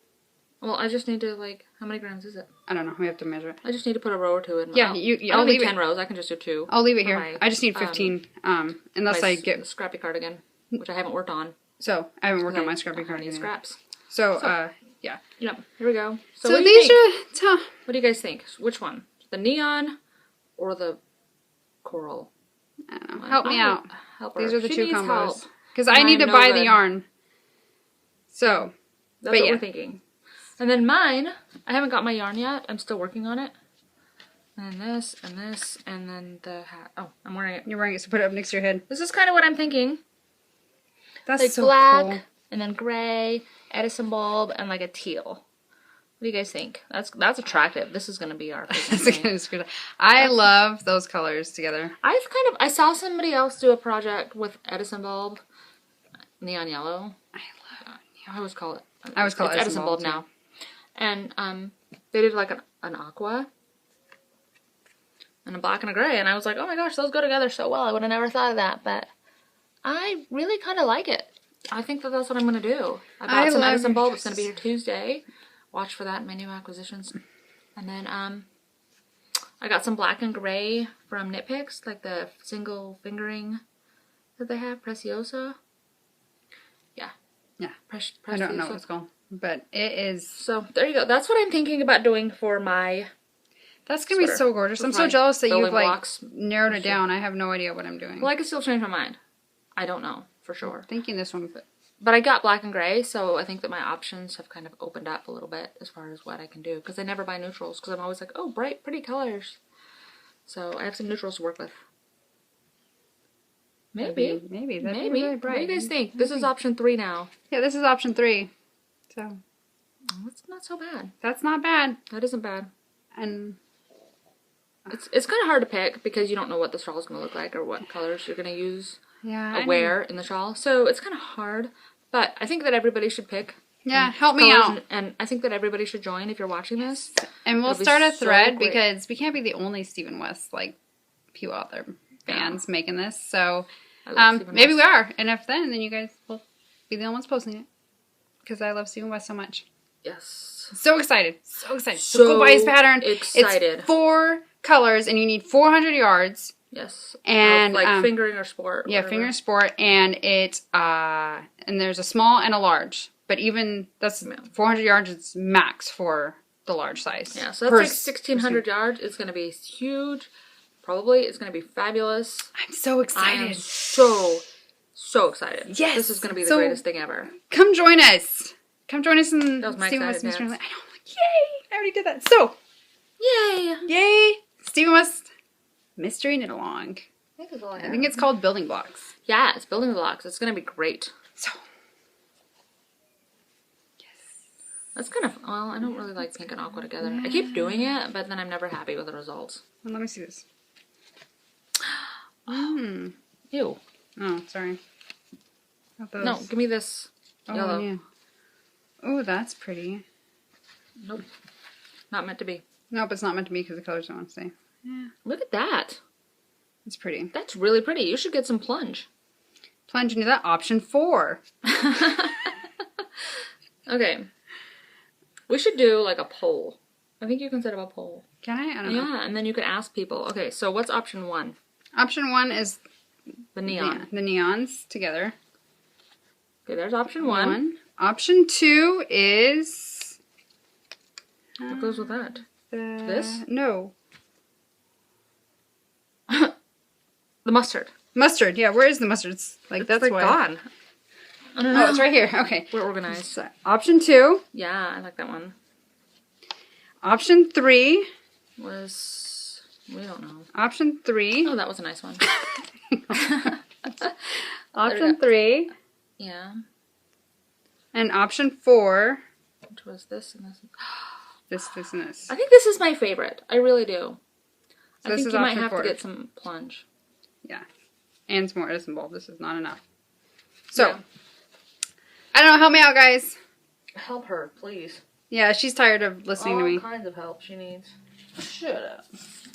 Well, I just need to, like, how many grams is it? I don't know. We have to measure it. I just need to put a row or 2 in. Yeah, I'll leave 10 rows. I can just do 2. I'll leave it here. I just need 15, unless I get... scrappy cardigan, which I haven't worked on. So, I haven't worked on my scrappy cardigan. Scraps. So yeah. Yep. Here we go. So what do these you think? are... What do you guys think? Which one? The neon or the coral? I don't know. Help me out. Help her. These are the She two needs combos. help. Because I need to buy the yarn. So. That's what we're thinking. And then mine, I haven't got my yarn yet. I'm still working on it. And this, and then the hat. Oh, I'm wearing it. You're wearing it, so put it up next to your head. This is kind of what I'm thinking. That's like so black, cool. and then gray, Edison bulb, and like a teal. What do you guys think? That's attractive. This is gonna be our thing. I love those colors together. I saw somebody else do a project with Edison bulb, neon yellow. I always call it. Edison bulb now. And they did like an aqua and a black and a gray, and I was like, oh my gosh, those go together so well. I would have never thought of that, but I really kind of like it. I think that's what I'm gonna do. I bought some Edison bulb. It's gonna be here Tuesday. Watch for that in my new acquisitions. And then I got some black and gray from Knit Picks, like the single fingering that they have, Preciosa. Yeah. I don't know what it's called, but it is. So there you go. That's what I'm thinking about doing for my. That's gonna be so gorgeous. I'm so jealous that you've like narrowed it down. I have no idea what I'm doing. Well, I could still change my mind. I don't know for sure. I'm thinking this one, but I got black and gray, so I think that my options have kind of opened up a little bit as far as what I can do. Because I never buy neutrals, because I'm always like, oh, bright, pretty colors. So I have some neutrals to work with. Maybe. That'd be really bright. What do you guys think? This is option 3 now. Yeah, this is option 3. So. It's not so bad. That's not bad. That isn't bad. And it's kind of hard to pick because you don't know what the shawl is going to look like or what colors you're going to use. Yeah. Wear in the shawl. So it's kind of hard. But I think that everybody should pick. Yeah, help me out. And I think that everybody should join if you're watching this. And we'll start a thread because we can't be the only Stephen West like people out there fans making this. So maybe we are. And if then you guys will be the only ones posting it. Because I love Stephen West so much. Yes. So excited. So excited. So go buy his pattern. Excited. It's 4 colors and you need 400 yards. Yes. And like fingering or sport. Yeah, finger sport, and it and there's a small and a large. But even that's 400 yards is max for the large size. Yeah, so that's like 1,600 yards. It's gonna be huge. Probably it's gonna be fabulous. I'm so excited. I am so excited. Yes. This is gonna be the greatest thing ever. Come join us. Come join us in that was my Stephen West dance. Mystery. I know. I'm like, yay! I already did that. So, yay! Stephen West Mystery Knit Along. I think it's called Building Blocks. Yeah, it's Building Blocks. It's gonna be great. So, yes. That's kind of, well, I don't really like pink and aqua together. Yeah. I keep doing it, but then I'm never happy with the results. Well, let me see this. Ew. Oh, sorry. No, give me this yellow. Yeah. Oh, that's pretty. Nope. Not meant to be. Nope, it's not meant to be because the colors don't want to stay. Yeah. Look at that. It's pretty. That's really pretty. You should get some plunge. Plunge into that option 4. Okay. We should do like a poll. I think you can set up a poll. Can I? I don't know. Yeah, and then you can ask people. Okay, so what's option 1? Option 1 is the neon. The neons together. Okay, there's option 1. Option 2 is... What goes with that? This? No. The mustard. Mustard, yeah. Where is the mustard? It's like that's like gone. I don't know. Oh, it's right here. Okay. We're organized. So, option 2. Yeah, I like that one. Option 3 was... We don't know. Option 3. Oh, that was a nice one. Option 3. Yeah. And option 4. Which was this and this. This and this. I think this is my favorite. I really do. So I think you might have to get some plunge. Yeah. And some more Edison bulb. This is not enough. So, yeah. I don't know. Help me out, guys. Help her, please. Yeah, she's tired of listening to me. All kinds of help she needs. Shut up.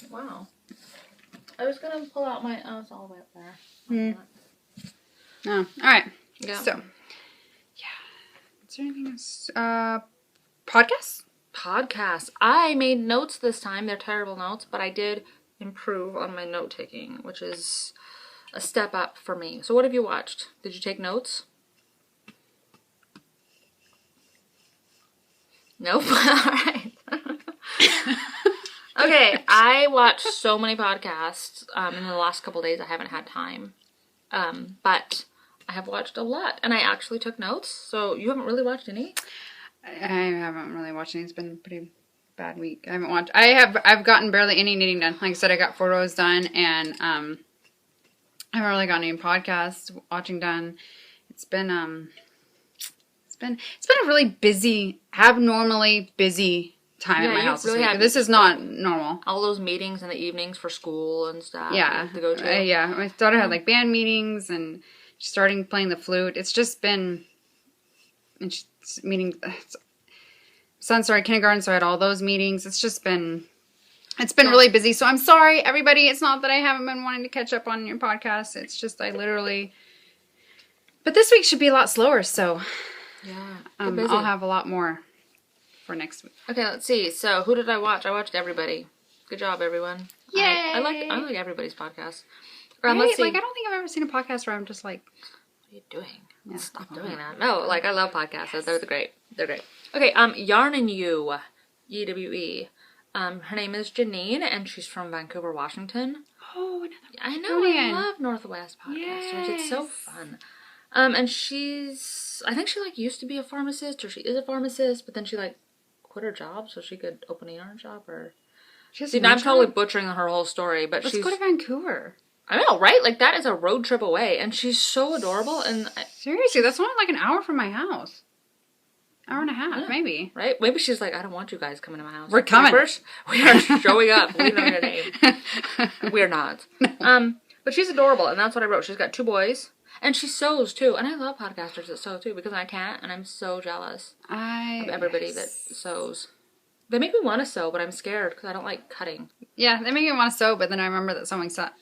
Wow. I was going to pull out my... Oh, it's all the way up there. Oh, alright. Yeah. So, yeah. Is there anything else? Podcasts? Podcasts. I made notes this time. They're terrible notes, but I did improve on my note-taking, which is a step up for me. So what have you watched? Did you take notes? Nope. Alright. Okay, I watched so many podcasts in the last couple days. I haven't had time. But I have watched a lot. And I actually took notes. So you haven't really watched any? I haven't really watched any. It's been a pretty bad week. I haven't watched. I've gotten barely any knitting done. Like I said, I got 4 rows done, and I haven't really got any podcast watching done. It's been a really busy, abnormally busy time at my house this week. This is not normal. All those meetings in the evenings for school and stuff. Yeah, to go to. Yeah. My daughter had like band meetings and starting playing the flute. It's just been, and she's meeting. Son started kindergarten, so I had all those meetings. It's just been, really busy. So I'm sorry, everybody. It's not that I haven't been wanting to catch up on your podcast. It's just I literally. But this week should be a lot slower, so yeah, I'll have a lot more for next week. Okay, let's see. So who did I watch? I watched everybody. Good job, everyone. Yay! I like everybody's podcast. Right? Let's see. Like I don't think I've ever seen a podcast where I'm just like, what are you doing? Yeah. Stop doing that. No, like I love podcasts. Yes. They're great. They're great. Okay, Yarn and You, YWE. Her name is Janine, and she's from Vancouver, Washington. Oh, I know. I love Northwest podcasters. Yes. It's so fun. And I think she like used to be a pharmacist, or she is a pharmacist, but then she like quit her job so she could open a yarn shop. Or I'm totally butchering her whole story, but let's go to Vancouver. I know, right? Like that is a road trip away, and she's so adorable. And seriously, that's only like an hour from my house. Hour and a half, maybe. Right? Maybe she's like, I don't want you guys coming to my house. We're coming. We are showing up. We know your name. We're not. But she's adorable, and that's what I wrote. She's got 2 boys, and she sews too. And I love podcasters that sew too, because I can't, and I'm so jealous of everybody that sews. They make me want to sew, but I'm scared because I don't like cutting. Yeah, they make me want to sew, but then I remember that sewing sucks.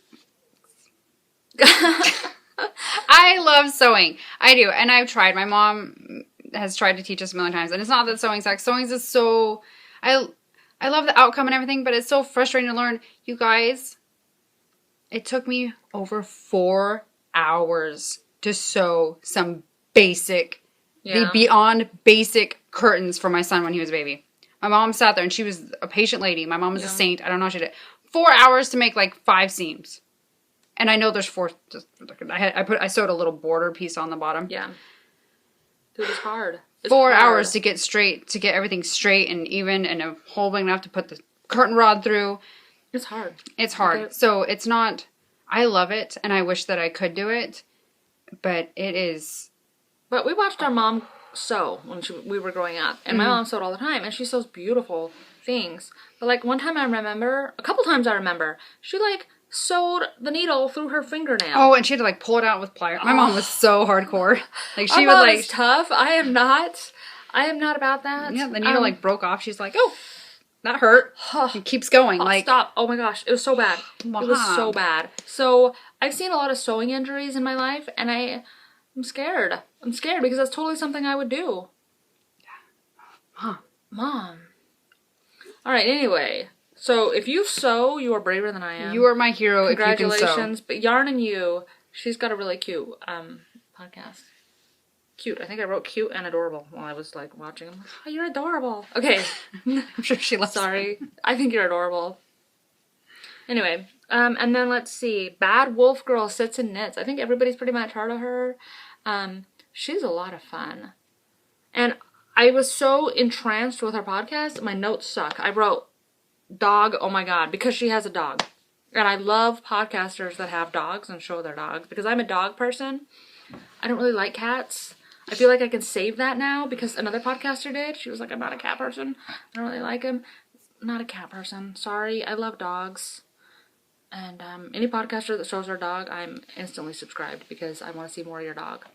I love sewing. I do, and I've tried. My mom has tried to teach us a million times, and it's not that sewing sucks. Sewing is so, I love the outcome and everything, but it's so frustrating to learn. You guys, it took me over 4 hours to sew some basic, the beyond basic curtains for my son when he was a baby. My mom sat there, and she was a patient lady. My mom was a saint. I don't know what she did. 4 hours to make like 5 seams. And I know there's 4. I sewed a little border piece on the bottom. Yeah. Dude, it's hard. It's 4 hard. hours to get everything straight and even, and a hole big enough to put the curtain rod through. It's hard. It's hard. Okay. So it's not. I love it, and I wish that I could do it, but it is. But we watched our mom sew when we were growing up, and my mom sewed all the time, and she sews beautiful things. But like one time a couple times I remember, she like sewed the needle through her fingernail. Oh, and she had to like pull it out with pliers. My mom was so hardcore. Like she would like tough. I am not about that. Yeah, the needle like broke off. She's like, oh, that hurt. It keeps going. Like stop. Oh my gosh, it was so bad. Mom. It was so bad. So I've seen a lot of sewing injuries in my life, and I'm scared. I'm scared because that's totally something I would do. Mom. All right. Anyway. So, if you sew, you are braver than I am. You are my hero. Congratulations. If you can sew. But Yarn and You, she's got a really cute podcast. Cute. I think I wrote cute and adorable while I was like watching them. Oh, you're adorable. Okay. I'm sure she loves Sorry. I think you're adorable. Anyway, and then let's see. Bad Wolf Girl Sits and Knits. I think everybody's pretty much heard of her. She's a lot of fun. And I was so entranced with her podcast, my notes suck. I wrote dog, oh my god, because she has a dog. And I love podcasters that have dogs and show their dogs, because I'm a dog person. I don't really like cats. I feel like I can save that now because another podcaster did. She was like, I'm not a cat person. I don't really like him. Not a cat person. Sorry, I love dogs. And any podcaster that shows their dog, I'm instantly subscribed because I want to see more of your dog.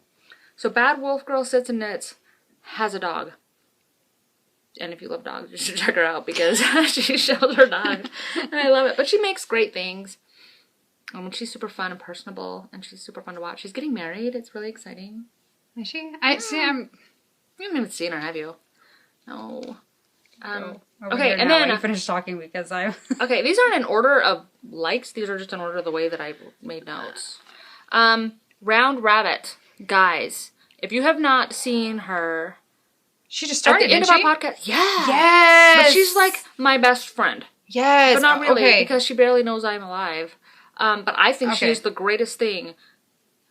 So Bad Wolf Girl Sits and Knits has a dog. And if you love dogs, you should check her out because she shows her dog. And I love it. But she makes great things. She's super fun and personable. And she's super fun to watch. She's getting married. It's really exciting. Is she? You haven't even seen her, have you? No. Okay, and then I finished talking because I. Okay, these aren't in order of likes. These are just in order of the way that I made notes. Round Rabbit, guys. If you have not seen her, She just started, at the end of didn't our she? podcast. Yeah. Yes. But she's like my best friend. Yes. But not really, okay. because she barely knows I'm alive. But I think she's the greatest thing.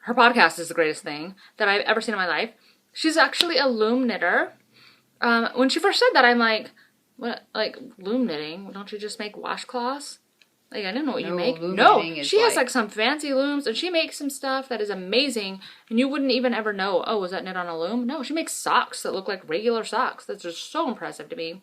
Her podcast is the greatest thing that I've ever seen in my life. She's actually a loom knitter. When she first said that, I'm like, what? Like, loom knitting? Don't you just make washcloths? Like, I didn't know what you make. No, she has like some fancy looms, and she makes some stuff that is amazing, and you wouldn't even ever know, oh, was that knit on a loom? No, she makes socks that look like regular socks. That's just so impressive to me.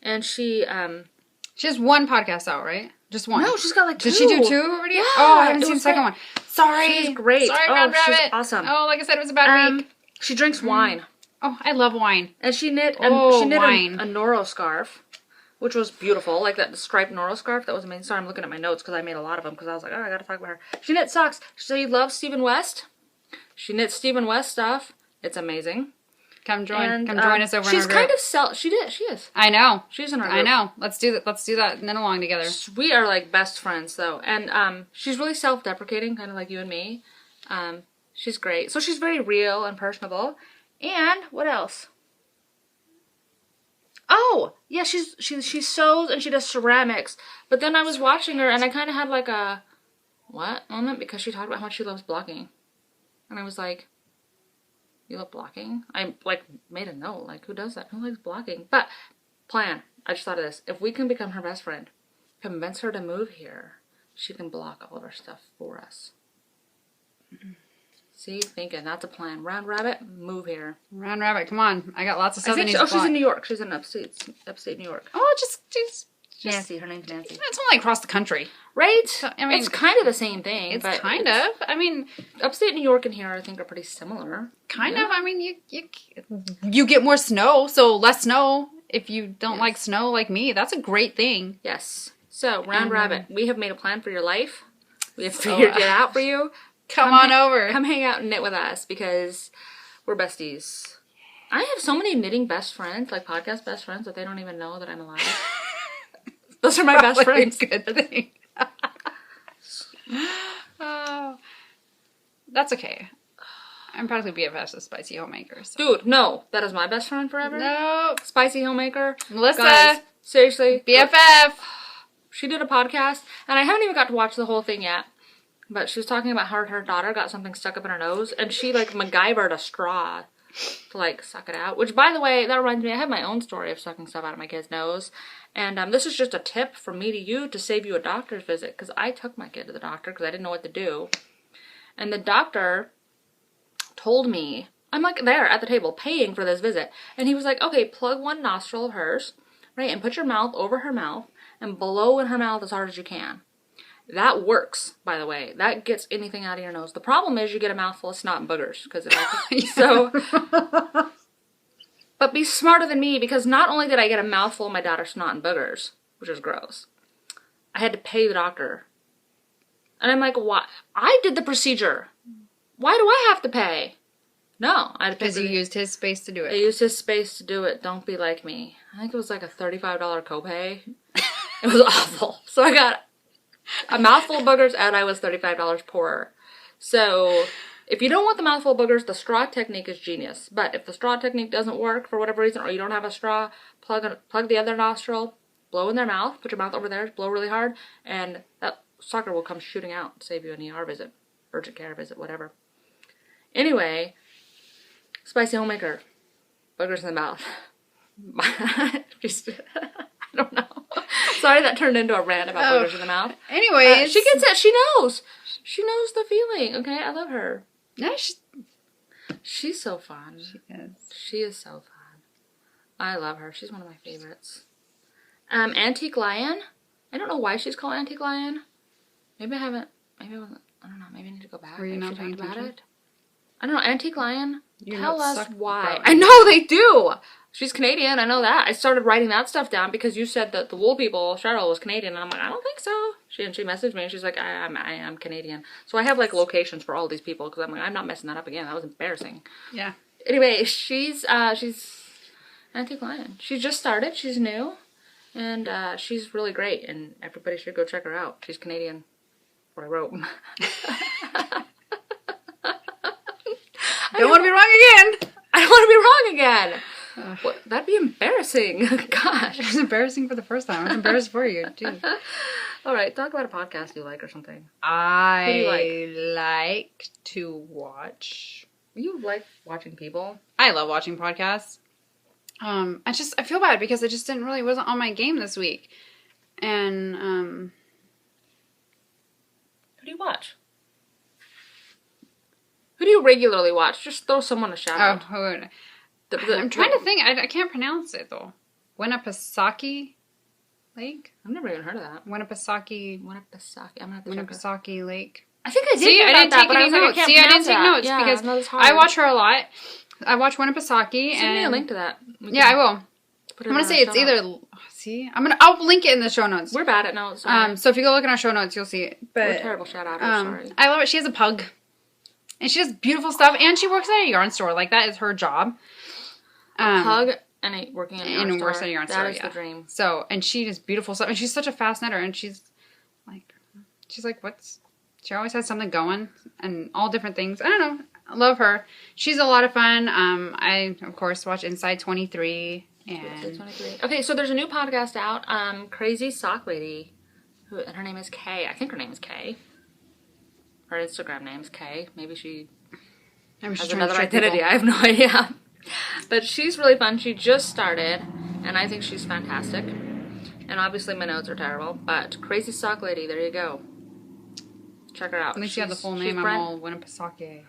And she has one podcast out, right? Just one. No, she's got like 2. Did she do 2 already? Yeah, oh, I haven't seen the second one. Sorry. She's great. Sorry, oh, she's awesome. Oh, like I said, it was a bad week. She drinks wine. Oh, I love wine. And she knit a Noro scarf, which was beautiful. Like that striped Noro scarf. That was amazing. Sorry, I'm looking at my notes because I made a lot of them because I was like, oh, I gotta talk about her. She knit socks. She loves Stephen West. She knits Stephen West stuff. It's amazing. Come join us over. She's kind of She is. I know. She's in our group. I know. Let's do that. Let's do that knit along together. We are like best friends though, and she's really self-deprecating, kind of like you and me. She's great. So she's very real and personable. And what else? Oh, yeah, she sews and she does ceramics. But then I was watching her and I kind of had like a what moment because she talked about how much she loves blocking, and I was like, you love blocking? I like made a note, like, who does that? Who likes blocking? But plan. I just thought of this. If we can become her best friend, convince her to move here, she can block all of our stuff for us. See, thinking that's a plan. Round Rabbit, move here. Round Rabbit, come on! I got lots of stuff. She's in New York. She's in upstate New York. Oh, just Nancy. Her name's Nancy. It's only across the country, right? So, I mean, it's kind of the same thing. It's kind of. I mean, upstate New York and here, I think, are pretty similar. Kind of. I mean, you get more snow, so less snow. If you don't like snow like me, that's a great thing. Yes. So, Round Rabbit, we have made a plan for your life. We have figured it out for you. Come on over. Come hang out and knit with us because we're besties. I have so many knitting best friends, like podcast best friends, that they don't even know that I'm alive. Those are my best friends. Good thing. Oh, that's okay. I'm practically BFFs with Spicy Homemaker. So. Dude, no. That is my best friend forever. No. Spicy Homemaker. Melissa. Guys, seriously. BFF. She did a podcast, and I haven't even got to watch the whole thing yet. But she was talking about how her daughter got something stuck up in her nose, and she, like, MacGyvered a straw to, like, suck it out. Which, by the way, that reminds me, I have my own story of sucking stuff out of my kid's nose. And this is just a tip from me to you to save you a doctor's visit. Because I took my kid to the doctor because I didn't know what to do. And the doctor told me, I'm, like, there at the table paying for this visit. And he was like, okay, plug one nostril of hers, right? And put your mouth over her mouth and blow in her mouth as hard as you can. That works, by the way. That gets anything out of your nose. The problem is you get a mouthful of snot and boogers. So, but be smarter than me because not only did I get a mouthful of my daughter's snot and boogers, which is gross, I had to pay the doctor. And I'm like, why? I did the procedure. Why do I have to pay? No, I had to pay. Because you used his space to do it. I used his space to do it. Don't be like me. I think it was like a $35 copay. It was awful. So I got a mouthful of boogers, and I was $35 poorer. So, if you don't want the mouthful of boogers, the straw technique is genius. But if the straw technique doesn't work for whatever reason, or you don't have a straw, plug the other nostril, blow in their mouth, put your mouth over theirs, blow really hard, and that sucker will come shooting out, save you an ER visit, urgent care visit, whatever. Anyway, Spicy Homemaker, boogers in the mouth. I don't know. Sorry that turned into a rant about boogers in the mouth. Anyways. She gets it. She knows. She knows the feeling. Okay, I love her. Yeah, she's so fun. She is. She is so fun. I love her. She's one of my favorites. Antique Lion. I don't know why she's called Antique Lion. Maybe I wasn't. I don't know. Maybe I need to go back. Were you not paying attention? About it? I don't know. Antique Lion. Tell us why. Probably. I know they do. She's Canadian, I know that. I started writing that stuff down because you said that the wool people, Cheryl, was Canadian, and I'm like, I don't think so. She messaged me, and she's like, I am Canadian. So I have, like, locations for all these people, because I'm like, I'm not messing that up again. That was embarrassing. Yeah. Anyway, she's Antique Lion. She just started. She's new, and she's really great, and everybody should go check her out. She's Canadian. What I wrote. Don't want to be wrong again. I don't want to be wrong again. What? That'd be embarrassing. Gosh. It was embarrassing for the first time. I was embarrassed for you, too. All right, talk about a podcast you like or something. I Who do you like to watch. You like watching people? I love watching podcasts. I feel bad because I just wasn't on my game this week. And, Who do you watch? Who do you regularly watch? Just throw someone a shout out. I'm trying to think. I can't pronounce it, though. Winnipesaukee Lake? I've never even heard of that. Winnipesaukee. I'm gonna have to check her. Winnipesaukee Lake. I think I did. See, I didn't take any notes. I didn't take notes because I watch her a lot. I watch Winnipesaukee. Send me a link to that. Yeah, I will. I'm gonna say it's either. See, I'll link it in the show notes. We're bad at notes. Sorry. So if you go look in our show notes, you'll see it. But we're terrible shout outers. Sorry. I love it. She has a pug, and she does beautiful stuff. And she works at a yarn store. Like that is her job. A pug and working in a yarn store. Works at a yarn store. That is the dream. So and she does beautiful stuff. And she's such a fast knitter. And she's like, she always has something going and all different things. I don't know. I love her. She's a lot of fun. I of course watch Inside 23. And okay, so there's a new podcast out, Crazy Sock Lady, and her name is Kay. I think her name is Kay. Her Instagram name is Kay. Maybe she has another identity. I have no idea. But she's really fun. She just started, and I think she's fantastic. And obviously my notes are terrible, but Crazy Sock Lady, there you go. Check her out. At least you have the full name. I'm all Winnipesaukee.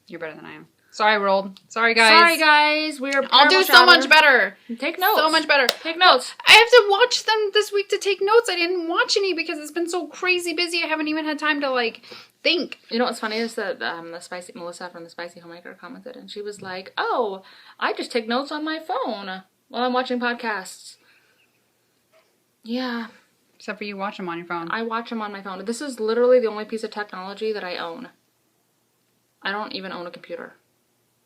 You're better than I am. Sorry, rolled. Sorry, guys. I'll do so much better. Take notes. So much better. Take notes. I have to watch them this week to take notes. I didn't watch any because it's been so crazy busy. I haven't even had time to, think. You know what's funny is that Melissa from the Spicy Homemaker commented, and she was like, oh, I just take notes on my phone while I'm watching podcasts. Yeah. Except for you watch them on your phone. I watch them on my phone. This is literally the only piece of technology that I own. I don't even own a computer.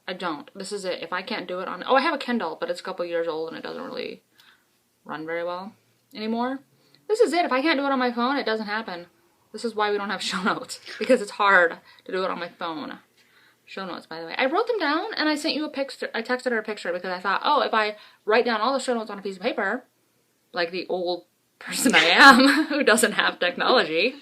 I don't. This is it. If I can't do it on... Oh, I have a Kindle, but it's a couple years old and it doesn't really run very well anymore. This is it. If I can't do it on my phone, it doesn't happen. This is why we don't have show notes. Because it's hard to do it on my phone. Show notes, by the way. I wrote them down and I sent you a picture. I texted her a picture because I thought, oh, if I write down all the show notes on a piece of paper, like the old person I am who doesn't have technology,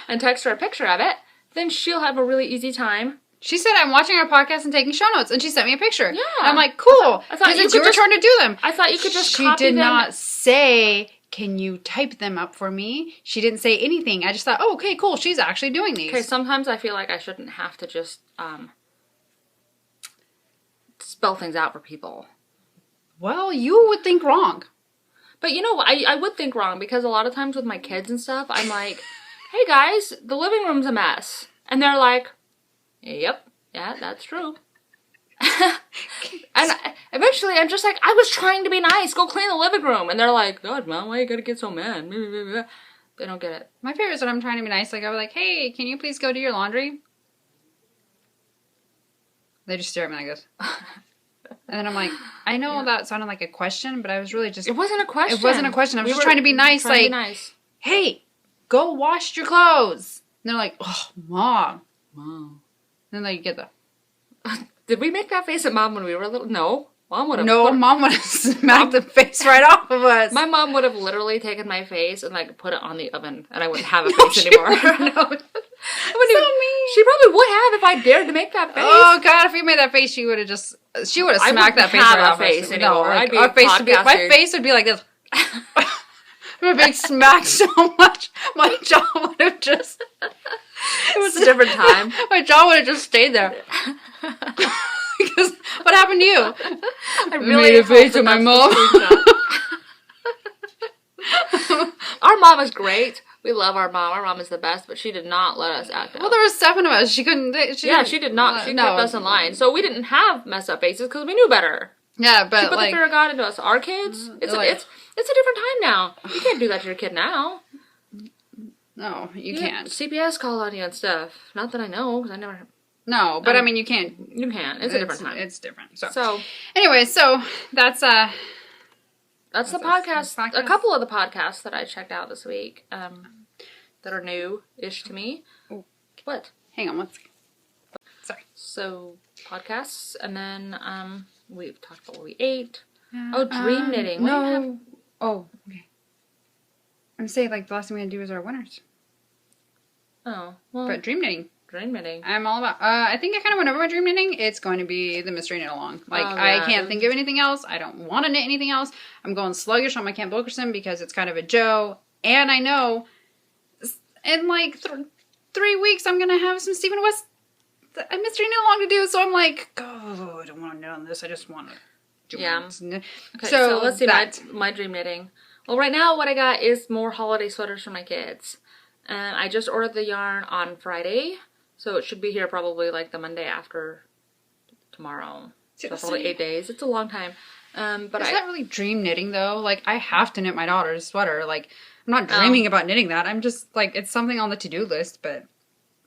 and text her a picture of it, then she'll have a really easy time. She said, I'm watching our podcast and taking show notes, and she sent me a picture. Yeah. And I'm like, cool. I thought it's your turn to do them. I thought you could just copy them. She did not say, can you type them up for me? She didn't say anything. I just thought, oh, okay, cool. She's actually doing these. Okay, sometimes I feel like I shouldn't have to just spell things out for people. Well, you would think wrong. But you know what? I would think wrong because a lot of times with my kids and stuff, I'm like, hey guys, the living room's a mess. And they're like, yep, yeah, that's true. And eventually I'm just like, I was trying to be nice, go clean the living room. And they're like, God, Mom, why you gotta get so mad? They don't get it. My favorite is when I'm trying to be nice. Like, I was like, hey, can you please go do your laundry? They just stare at me like this. And then I'm like, I know that sounded like a question, but I was really just... It wasn't a question. It wasn't a question. I was just trying to be nice. Hey, go wash your clothes. And they're like, oh, Mom. Mom. And then you get the... Did we make that face at Mom when we were little? No. Mom would have... No, Mom would have smacked the face right off of us. My mom would have literally taken my face and put it on the oven, and I wouldn't have a face anymore. No. She probably would have if I dared to make that face. Oh God! If you made that face, she would have just smacked that face right off. Face anymore. No, my face would be like this. My big smack so much, my jaw would have just. It was a different time. My jaw would have just stayed there. Because what happened to you? I really made a face with my mom. Our mom is great. We love our mom. Our mom is the best, but she did not let us act out. Well, there was 7 of us. She couldn't. She did not. She kept us in line. So we didn't have messed up faces because we knew better. Yeah, but she put the fear of God into us. Our kids, it's a different time now. You can't do that to your kid now. No, you can't. CPS call on you and stuff. Not that I know, because I never... No, but I mean, you can't. You can't. It's a different time. It's different. So anyway, that's the podcast. A couple of the podcasts that I checked out this week that are new-ish to me. Ooh. What? Hang on, sorry. So podcasts. And then we've talked about what we ate. Yeah, Oh, dream knitting. No. Oh, okay. I'm saying like the last thing we had to do was our winners. Oh, well. But dream knitting. Dream knitting. I'm all about. I think I kind of went over my dream knitting. It's going to be the mystery knit along. Like I can't think of anything else. I don't want to knit anything else. I'm going sluggish on my Camp Wilkerson because it's kind of a Joe, and I know in like 3 weeks I'm gonna have some Stephen West a mystery knit along to do. So I'm like, oh, I don't want to knit on this. I just want to. Okay, so let's see my dream knitting. Well, right now what I got is more holiday sweaters for my kids. And I just ordered the yarn on Friday. So it should be here probably like the Monday after tomorrow. So probably 8 days. It's a long time. But is that really dream knitting though? Like I have to knit my daughter's sweater. Like I'm not dreaming about knitting that. I'm just like it's something on the to-do list. But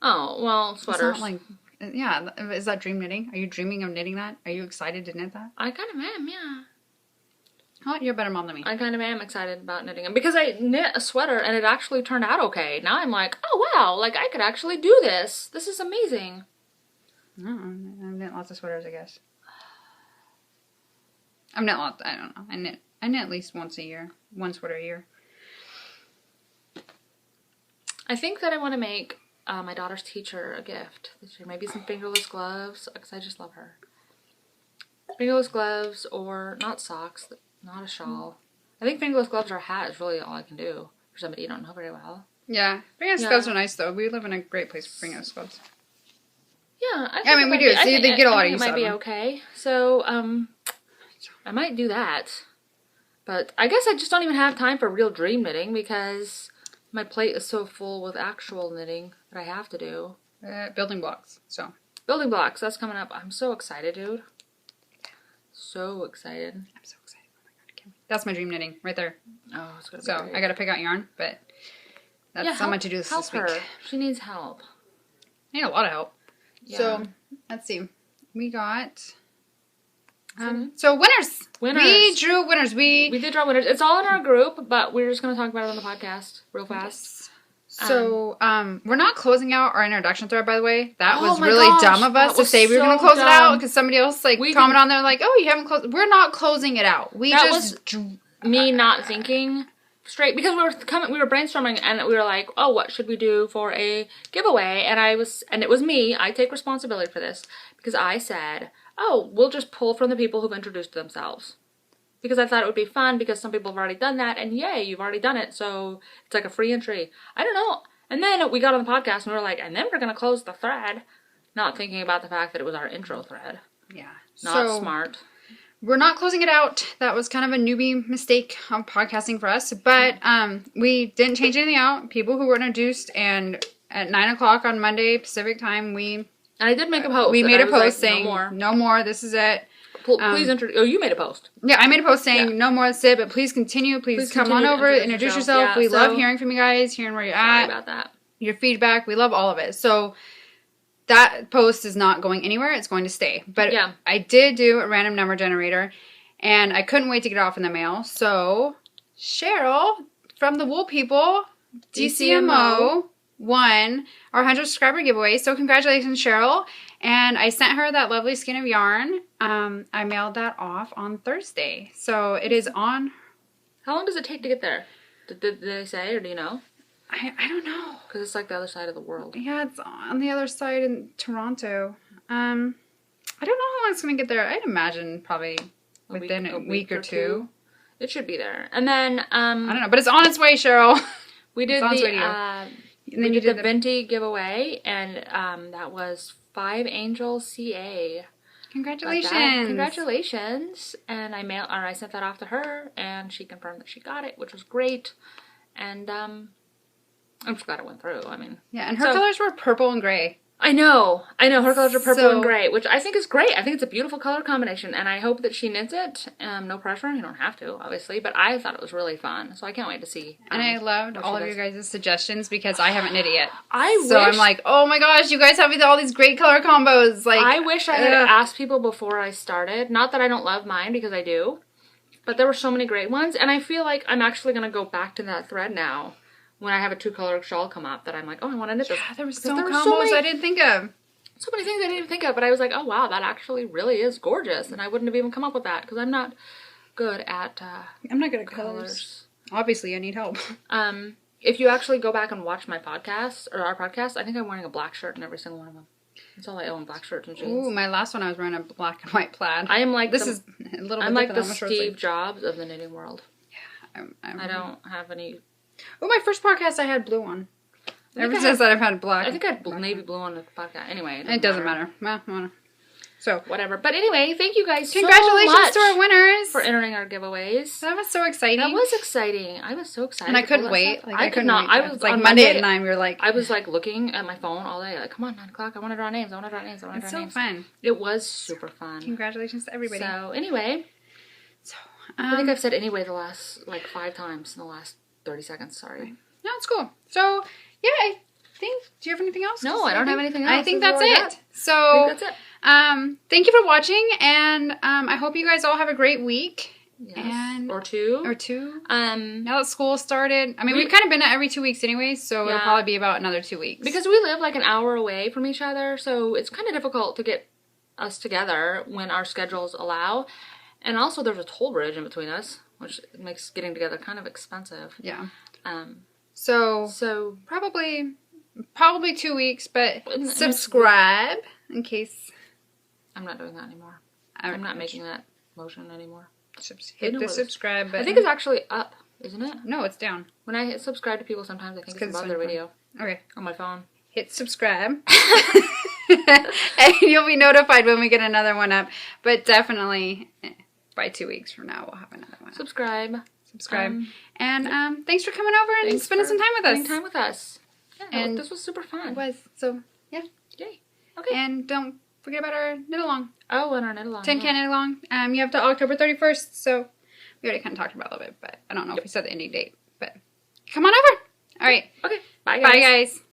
well, sweaters. It's not like is that dream knitting? Are you dreaming of knitting that? Are you excited to knit that? I kind of am, yeah. Oh, you're a better mom than me. I kind of am excited about knitting them because I knit a sweater and it actually turned out okay. Now I'm like, oh wow, like I could actually do this. This is amazing. No, I've knit lots of sweaters, I guess. I've knit lots. I don't know. I knit at least once a year, one sweater a year. I think that I want to make my daughter's teacher a gift this year. Maybe some fingerless gloves because I just love her. Fingerless gloves or not socks. Not a shawl. I think fingerless gloves or a hat is really all I can do for somebody you don't know very well. Yeah. Fingerless gloves are nice, though. We live in a great place for fingerless gloves. Yeah. I mean, we do. See, they get a lot of use out of them. It might be okay. So, I might do that. But I guess I just don't even have time for real dream knitting because my plate is so full with actual knitting that I have to do. Building blocks, so. Building blocks, that's coming up. I'm so excited, dude. So excited. I'm so excited. That's my dream knitting right there. Oh, it's gonna be so great. I gotta pick out yarn, but that's so much to do this week. Help her. She needs help. I need a lot of help. Yeah. So let's see. We got so winners. We drew winners. We did draw winners. It's all in our group, but we're just gonna talk about it on the podcast real fast. Yes. So, we're not closing out our introduction thread, by the way. That was really dumb of us to say we were going to close it out because somebody else commented on there like, oh, you haven't closed. We're not closing it out. That was me not thinking straight because we were brainstorming and we were like, oh, what should we do for a giveaway? And it was me. I take responsibility for this because I said, oh, we'll just pull from the people who've introduced themselves. Because I thought it would be fun because some people have already done that and yay, you've already done it. So it's like a free entry. I don't know. And then we got on the podcast and we were like, and then we're going to close the thread. Not thinking about the fact that it was our intro thread. Yeah. Not smart. We're not closing it out. That was kind of a newbie mistake of podcasting for us. But we didn't change anything out. People who were introduced and at 9 o'clock on Monday Pacific time, And I did make a post. We made a post saying, no more, this is it. Please introduce. Oh, you made a post. Yeah, I made a post saying no more, that's it, but please continue. Please come on over, introduce yourself. Yeah, we love hearing from you guys, hearing where you're at. Sorry about that. Your feedback. We love all of it. So that post is not going anywhere. It's going to stay. But I did do a random number generator, and I couldn't wait to get it off in the mail. So Cheryl from the Wool People, DCMO, won our 100 subscriber giveaway. So congratulations, Cheryl. And I sent her that lovely skein of yarn. I mailed that off on Thursday. So it is on. How long does it take to get there? Did they say, or do you know? I don't know. Because it's like the other side of the world. Yeah, it's on the other side in Toronto. I don't know how long it's going to get there. I'd imagine probably within a week or two. It should be there. And then, I don't know, but it's on its way, Cheryl. We did the Venti giveaway, and that was 5 Angel CA. Congratulations! Congratulations! And I sent that off to her, and she confirmed that she got it, which was great. And I'm just glad it went through. I mean, yeah, and her colors were purple and gray. I know. Her colors are purple and gray, which I think is great. I think it's a beautiful color combination, and I hope that she knits it. No pressure. You don't have to, obviously, but I thought it was really fun, so I can't wait to see. And I loved all of your guys' suggestions because I haven't knit it yet. So I'm like, oh my gosh, you guys have all these great color combos. Like, I wish I had asked people before I started. Not that I don't love mine, because I do, but there were so many great ones, and I feel like I'm actually going to go back to that thread now when I have a 2-color shawl come up that I'm like, oh, I want to knit this. Yeah, there were so many combos I didn't think of. So many things I didn't even think of, but I was like, oh wow, that actually really is gorgeous. And I wouldn't have even come up with that because I'm not good at I'm not good at colors. Obviously, I need help. If you actually go back and watch my podcast, or our podcast, I think I'm wearing a black shirt in every single one of them. That's all I own, black shirts and jeans. Ooh, my last one I was wearing a black and white plaid. I am like this is a little bit I'm like the different than Steve Jobs of the knitting world. Yeah, I don't have any. Oh, my first podcast I had blue on. Ever since that I've had black. I think I had navy blue on the podcast. Anyway, it doesn't matter. Well, so whatever. But anyway, thank you guys congratulations so much to our winners for entering our giveaways. That was so exciting. That was exciting. I was so excited. And I couldn't wait. Like, I could not. I was like Monday at 9. We were like, I was like looking at my phone all day. Like, come on, 9 o'clock. I want to draw names. It's so fun. It was super fun. Congratulations to everybody. So anyway, I think I've said anyway the last like 5 times in the last 30 seconds. Sorry. No, it's cool. So yeah, I think. Do you have anything else? No, I don't have anything else. I think that's it. So that's it. Thank you for watching, and I hope you guys all have a great week. Yes. And or two. Now that school started, I mean, we've kind of been at every 2 weeks anyway, so it'll probably be about another 2 weeks. Because we live like an hour away from each other, so it's kind of difficult to get us together when our schedules allow. And also, there's a toll bridge in between us, which makes getting together kind of expensive. Yeah. So probably 2 weeks, but subscribe in case. I'm not doing that anymore. I'm not making that motion anymore. Hit the subscribe button. I think it's actually up, isn't it? No, it's down. When I hit subscribe to people, sometimes I think it's above their video. Okay. On my phone. Hit subscribe. And you'll be notified when we get another one up. But definitely by 2 weeks from now, we'll have another one up. Subscribe. And thanks for coming over and spending some time with us. Spending time with us. Yeah, and this was super fun. It was. So, yeah. Yay. Okay. And don't forget about our knit along. Oh, and our knit along. TinCan Knit Along. You have to October 31st, so we already kind of talked about it a little bit, but I don't know if we said the ending date. But come on over. All right. Okay. Bye, guys. Bye, guys.